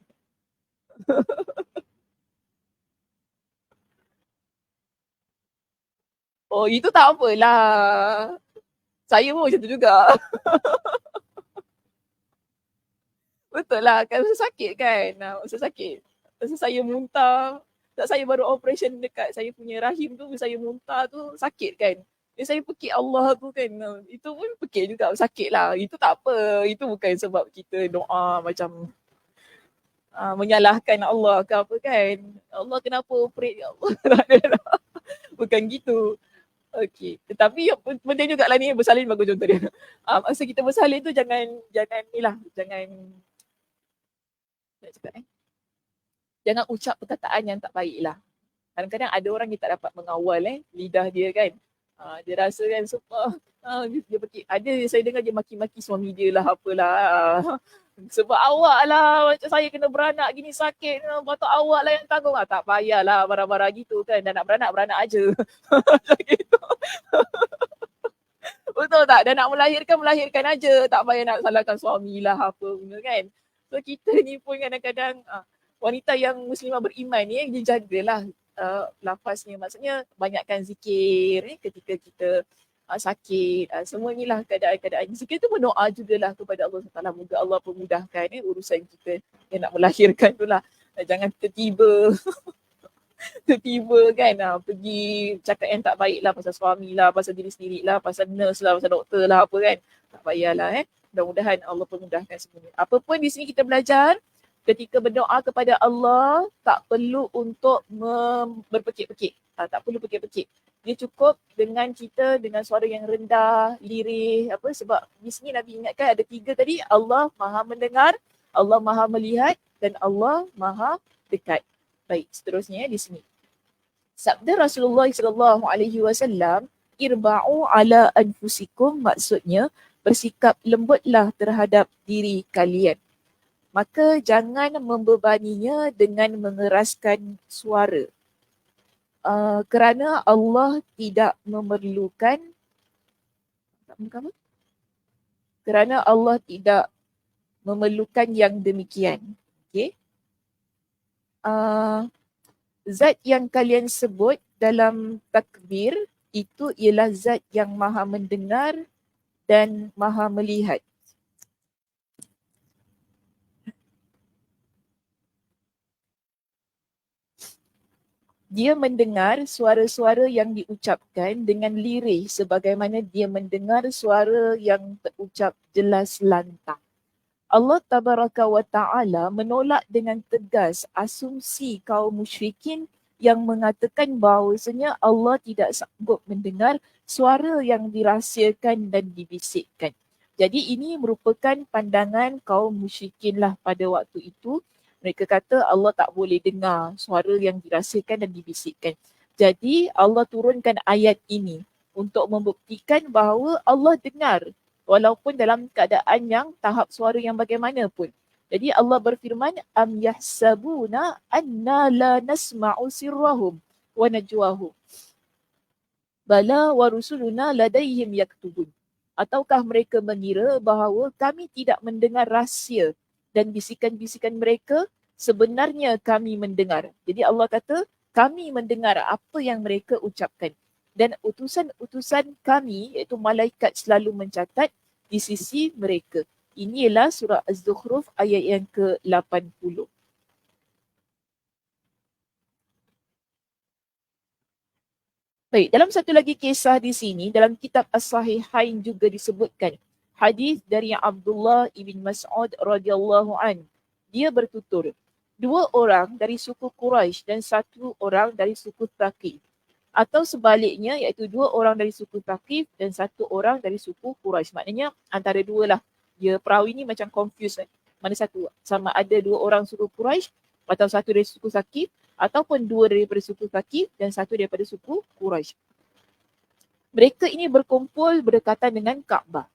Oh, itu tak apalah. Saya pun macam tu juga. Betul lah, kan masa sakit kan. Masa sakit. Masa saya muntah. Saya baru operation dekat saya punya rahim tu, saya muntah tu sakit kan. Saya pekik Allah tu kan. Itu pun pekik juga, sakit lah. Itu tak apa. Itu bukan sebab kita doa macam menyalahkan Allah ke apa kan. Allah kenapa operate ya Allah. Bukan gitu. Okey. Tetapi penting juga lah ni, bersalin bagus contoh dia. Masa kita bersalin tu jangan ni lah. Jangan ucap perkataan yang tak baik lah. Kadang-kadang ada orang yang tak dapat mengawal lidah dia kan. Dia rasa kan sebab dia pekik. Ada saya dengar dia maki-maki suami dia lah apalah. Sebab awak lah macam saya kena beranak gini sakit. Patut awak lah yang tanggung. Tak payahlah marah-marah gitu kan. Dah nak beranak aja. Macam gitu. Betul tak? Dah nak melahirkan aja. Tak payah nak salahkan suami lah apa benda kan. So kita ni pun kadang-kadang wanita yang muslimah beriman ni dia jagalah lafaznya. Maksudnya banyakkan zikir ketika kita sakit. Semua ni lah keadaan-keadaan. Zikir tu berdoa jugalah kepada Allah SWT. Moga Allah pemudahkan urusan kita yang nak melahirkan tu lah. Jangan tiba-tiba kan pergi cakap yang tak baik lah pasal suami lah, pasal diri sendiri lah, pasal nurse lah, pasal doktor lah apa kan. Tak payahlah Mudah-mudahan Allah pemudahkan semuanya. Apa pun di sini kita belajar, ketika berdoa kepada Allah tak perlu untuk berpekik-pekik. Tak perlu pekik-pekik. Dia cukup dengan kita dengan suara yang rendah, lirih, sebab di sini Nabi ingatkan ada 3 tadi, Allah Maha mendengar, Allah Maha melihat dan Allah Maha dekat. Baik, seterusnya di sini. Sabda Rasulullah sallallahu alaihi wasallam, irba'u ala anfusikum, maksudnya bersikap lembutlah terhadap diri kalian. Maka jangan membebaninya dengan mengeraskan suara. Kerana Allah tidak memerlukan kerana Allah tidak memerlukan yang demikian. Okay. Zat yang kalian sebut dalam takbir itu ialah zat yang maha mendengar dan maha melihat. Dia mendengar suara-suara yang diucapkan dengan lirih sebagaimana dia mendengar suara yang terucap jelas lantang. Allah Tabaraka wa Ta'ala menolak dengan tegas asumsi kaum musyrikin yang mengatakan bahawasanya Allah tidak sanggup mendengar suara yang dirahsiakan dan dibisikkan. Jadi ini merupakan pandangan kaum musyrikin lah pada waktu itu. Mereka kata Allah tak boleh dengar suara yang dirahsiakan dan dibisikkan. Jadi Allah turunkan ayat ini untuk membuktikan bahawa Allah dengar walaupun dalam keadaan yang tahap suara yang bagaimanapun. Jadi Allah berfirman, am yahsabuna anna la nasma'u sirrahum wa najwahum. Bala wa rusuluna ladaihim yaktubun. Ataukah mereka mengira bahawa kami tidak mendengar rahsia dan bisikan-bisikan mereka? Sebenarnya kami mendengar. Jadi Allah kata, kami mendengar apa yang mereka ucapkan. Dan utusan-utusan kami, iaitu malaikat, selalu mencatat di sisi mereka. Ini ialah surah Az-Zukhruf ayat yang ke-80. Baik, dalam satu lagi kisah di sini, dalam kitab As-Sahihain juga disebutkan hadis dari Abdullah ibn Mas'ud radhiyallahu an. Dia bertutur, 2 orang dari suku Quraisy dan 1 orang dari suku Thaqif. Atau sebaliknya, iaitu 2 orang dari suku Thaqif dan 1 orang dari suku Quraisy. Maknanya antara 2 lah. Dia perawi ni macam confused. Mana satu? Sama ada 2 orang suku Quraisy atau 1 dari suku Thaqif, ataupun 2 daripada suku Thaqif dan 1 daripada suku Quraisy. Mereka ini berkumpul berdekatan dengan Kaabah.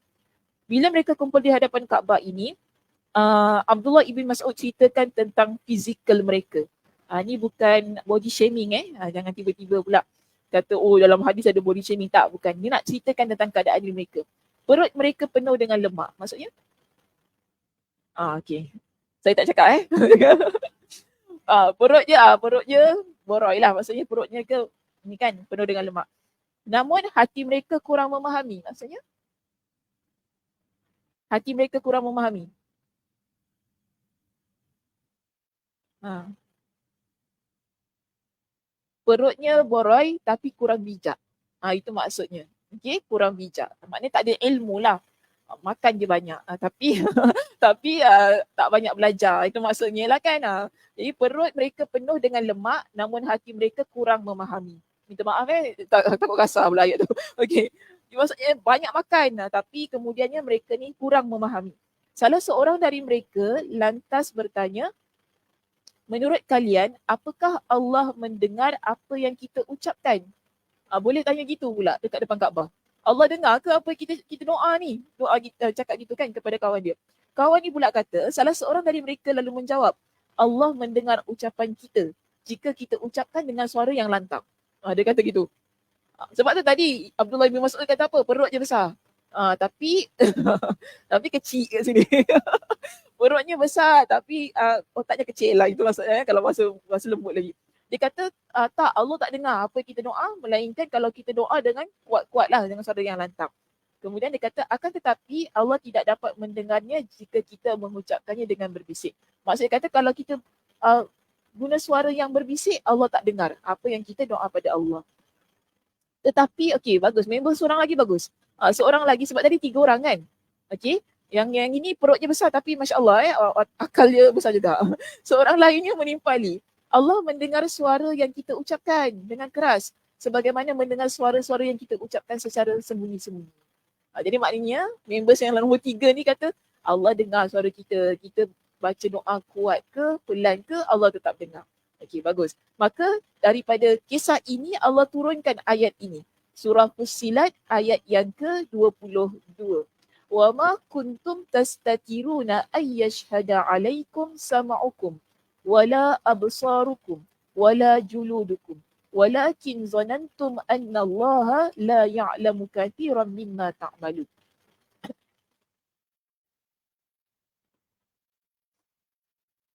Bila mereka kumpul di hadapan Kaabah ini, Abdullah ibn Mas'ud ceritakan tentang fizikal mereka. Ni bukan body shaming jangan tiba-tiba pula kata dalam hadis ada body shaming. Tak, bukan. Dia nak ceritakan tentang keadaan diri mereka. Perut mereka penuh dengan lemak. Maksudnya? Okay. Saya tak cakap perutnya boroi lah. Maksudnya perutnya ni kan penuh dengan lemak. Namun hati mereka kurang memahami. Maksudnya? Hati mereka kurang memahami. Perutnya boroi tapi kurang bijak. Itu maksudnya. Okay, kurang bijak. Maknanya tak ada ilmu lah. Makan je banyak. Tapi tak banyak belajar. Itu maksudnya lah kan. Jadi perut mereka penuh dengan lemak namun hati mereka kurang memahami. Minta maaf takut kasar pula ayat tu. Okay. Maksudnya banyak makan tapi kemudiannya mereka ni kurang memahami. Salah seorang dari mereka lantas bertanya, menurut kalian, apakah Allah mendengar apa yang kita ucapkan? Boleh tanya gitu pula dekat depan Kaabah. Allah dengar ke apa kita doa ni? Doa kita cakap gitu kan kepada kawan dia. Kawan ni pula kata, salah seorang dari mereka lalu menjawab, Allah mendengar ucapan kita jika kita ucapkan dengan suara yang lantang. Dia kata gitu. Sebab tu tadi Abdullah bin Mas'ud kata apa? Perut je besar. Tapi tapi kecil kat sini. Perutnya besar tapi otaknya kecil lah. Itu maksudnya kalau bahasa lembut lagi. Dia kata tak, Allah tak dengar apa kita doa melainkan kalau kita doa dengan kuat-kuat lah, dengan suara yang lantang. Kemudian dia kata akan tetapi Allah tidak dapat mendengarnya jika kita mengucapkannya dengan berbisik. Maksudnya kata kalau kita guna suara yang berbisik, Allah tak dengar apa yang kita doa pada Allah. Tetapi okey, bagus. Member seorang lagi bagus. Seorang lagi, sebab tadi 3 orang kan. Okey. Yang ini perutnya besar tapi masya-Allah akal dia besar juga. Seorang lainnya menimpali. Allah mendengar suara yang kita ucapkan dengan keras sebagaimana mendengar suara-suara yang kita ucapkan secara sembunyi-sembunyi. Jadi maknanya members yang nombor 3 ni kata Allah dengar suara kita. Kita baca doa kuat ke, pelan ke, Allah tetap dengar. Okey, bagus. Maka daripada kisah ini Allah turunkan ayat ini. Surah Fussilat ayat yang ke-22. Wa ma kuntum tastatiruna ayyashhada alaikum sam'ukum wala absarukum wala juludukum walakin zanantum anna Allah la ya'lamu kathiran mimma ta'malun.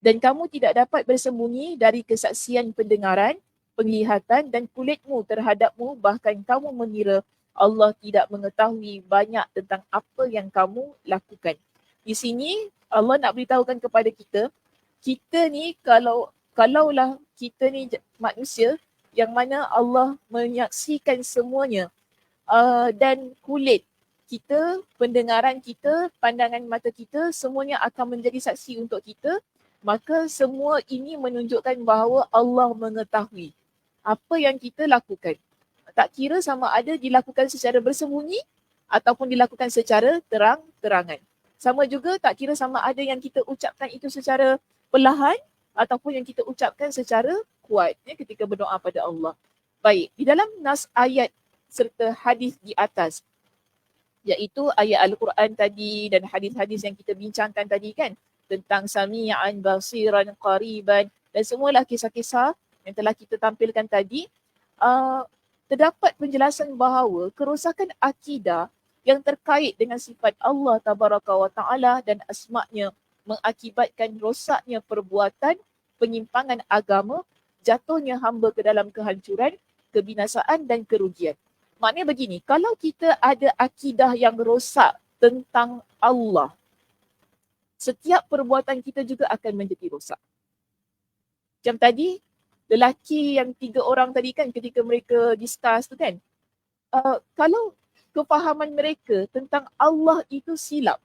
Dan kamu tidak dapat bersembunyi dari kesaksian pendengaran, penglihatan dan kulitmu terhadapmu, bahkan kamu mengira Allah tidak mengetahui banyak tentang apa yang kamu lakukan. Di sini Allah nak beritahukan kepada kita ni kalaulah kita ni manusia yang mana Allah menyaksikan semuanya, dan kulit kita, pendengaran kita, pandangan mata kita, semuanya akan menjadi saksi untuk kita, maka semua ini menunjukkan bahawa Allah mengetahui apa yang kita lakukan. Tak kira sama ada dilakukan secara bersembunyi ataupun dilakukan secara terang-terangan. Sama juga tak kira sama ada yang kita ucapkan itu secara perlahan ataupun yang kita ucapkan secara kuat ketika berdoa pada Allah. Baik, di dalam nas ayat serta hadis di atas, iaitu ayat Al-Quran tadi dan hadis-hadis yang kita bincangkan tadi kan, tentang sami'an, basiran, qariban dan semualah kisah-kisah yang telah kita tampilkan tadi, terdapat penjelasan bahawa kerosakan akidah yang terkait dengan sifat Allah Tabaraka wa Ta'ala dan asma'nya mengakibatkan rosaknya perbuatan, penyimpangan agama, jatuhnya hamba ke dalam kehancuran, kebinasaan dan kerugian. Maknanya begini, kalau kita ada akidah yang rosak tentang Allah, setiap perbuatan kita juga akan menjadi rosak. Macam tadi, lelaki yang 3 orang tadi kan ketika mereka discuss tu kan, kalau kefahaman mereka tentang Allah itu silap,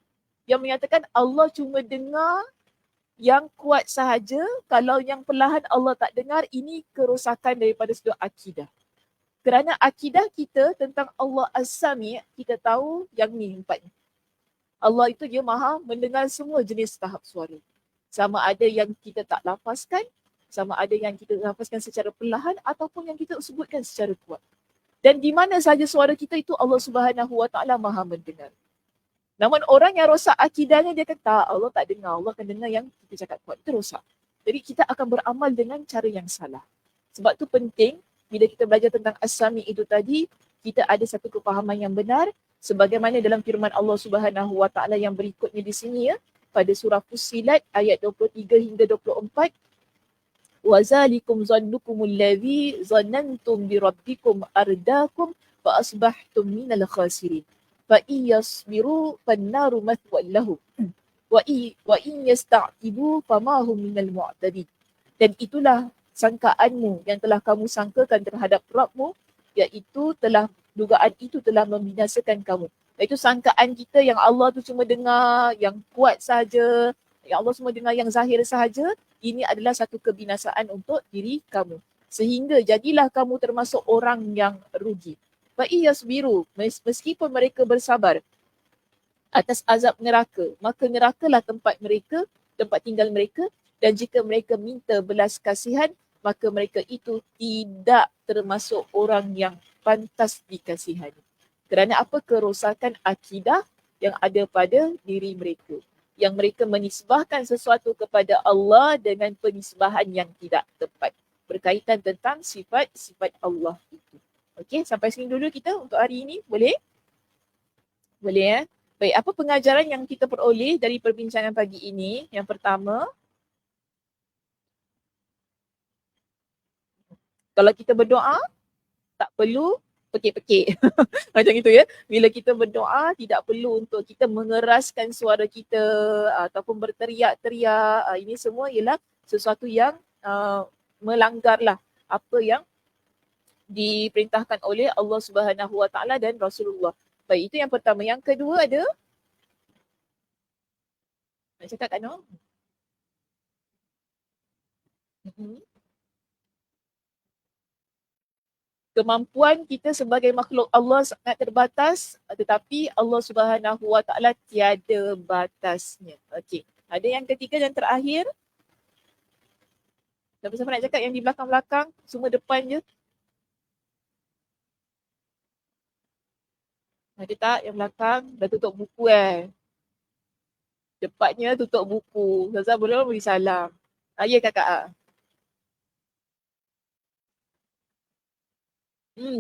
yang menyatakan Allah cuma dengar yang kuat sahaja, kalau yang perlahan Allah tak dengar, ini kerosakan daripada sudut akidah. Kerana akidah kita tentang Allah As-Sami', kita tahu yang ni 4. Allah itu dia maha mendengar semua jenis tahap suara. Sama ada yang kita tak lafazkan, sama ada yang kita lafazkan secara perlahan ataupun yang kita sebutkan secara kuat. Dan di mana sahaja suara kita itu Allah Subhanahu Wa Ta'ala maha mendengar. Namun orang yang rosak akidahnya dia kata Allah tak dengar, Allah akan dengar yang kita cakap kuat. Itu rosak. Jadi kita akan beramal dengan cara yang salah. Sebab tu penting bila kita belajar tentang As-Sami' itu tadi, kita ada satu kefahaman yang benar sebagaimana dalam firman Allah Subhanahu Wa Ta'ala yang berikutnya di sini ya, pada surah Fussilat ayat 23 hingga 24. Wa zalikum zannukumul ladzi zannantum bi rabbikum ardaakum fa asbahtum minal khasirin. Fa iyasbiru fannaru mathwal lahum wa in yasta'tibu fama hum minal mu'tabid. Dan itulah sangkaanmu yang telah kamu sangkakan terhadap Rabbmu, iaitu dugaan itu telah membinasakan kamu. Iaitu sangkaan kita yang Allah tu cuma dengar yang kuat saja, yang Allah cuma dengar yang zahir sahaja, ini adalah satu kebinasaan untuk diri kamu. Sehingga jadilah kamu termasuk orang yang rugi. Fa iyasbiru, meskipun mereka bersabar atas azab neraka, maka nerakalah tempat mereka, tempat tinggal mereka, dan jika mereka minta belas kasihan, maka mereka itu tidak termasuk orang yang pantas dikasihani. Kerana apa? Kerosakan akidah yang ada pada diri mereka. Yang mereka menisbahkan sesuatu kepada Allah dengan penisbahan yang tidak tepat. Berkaitan tentang sifat-sifat Allah itu. Okey, sampai sini dulu kita untuk hari ini. Boleh? Boleh ya? Baik, apa pengajaran yang kita peroleh dari perbincangan pagi ini? Yang pertama, kalau kita berdoa, tak perlu pekik-pekik. Macam itu ya. Bila kita berdoa, tidak perlu untuk kita mengeraskan suara kita ataupun berteriak-teriak. Ini semua ialah sesuatu yang melanggarlah apa yang diperintahkan oleh Allah Subhanahu Wa Ta'ala dan Rasulullah. Baik, itu yang pertama. Yang kedua ada? Nak cakap kan? No? Kemampuan kita sebagai makhluk Allah sangat terbatas, tetapi Allah Subhanahu Wa Taala tiada batasnya. Okey. Ada yang ketiga dan terakhir. Siapa-siapa nak cakap yang di belakang-belakang? Semua depan je. Ada tak yang belakang? Dah tutup buku Cepatnya tutup buku. Ustazah boleh beri salam. Ya kakak.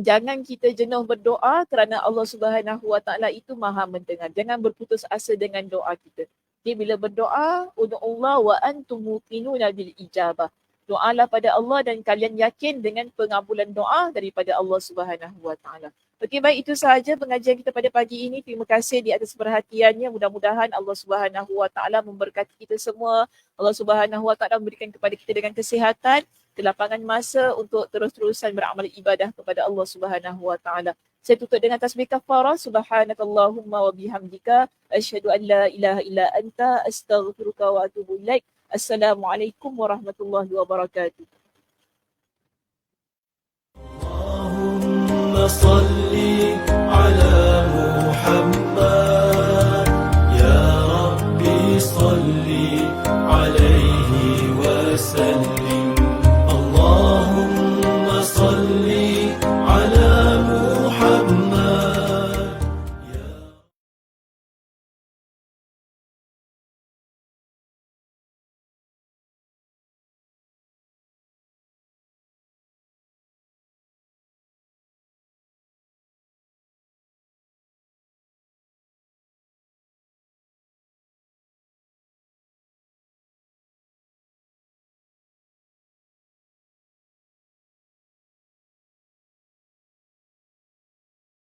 Jangan kita jenuh berdoa kerana Allah Subhanahu Wa Taala itu Maha mendengar. Jangan berputus asa dengan doa kita. Jadi bila berdoa, ud'ullah wa antum muqinuna bil ijabah. Doalah pada Allah dan kalian yakin dengan pengabulan doa daripada Allah Subhanahu Wa Taala. Okey, baik, itu sahaja pengajian kita pada pagi ini. Terima kasih di atas perhatiannya. Mudah-mudahan Allah Subhanahu Wa Taala memberkati kita semua. Allah Subhanahu Wa Taala memberikan kepada kita dengan kesihatan, kelapangan masa untuk terus-terusan beramal ibadah kepada Allah Subhanahu Wa Taala. Saya tutup dengan tasbih kafarah. Subhanakallahumma wa bihamdika asyhadu an la ilaha illa anta astaghfiruka wa atubu ilaik. Assalamualaikum warahmatullahi wabarakatuh. اللهم صل على محمد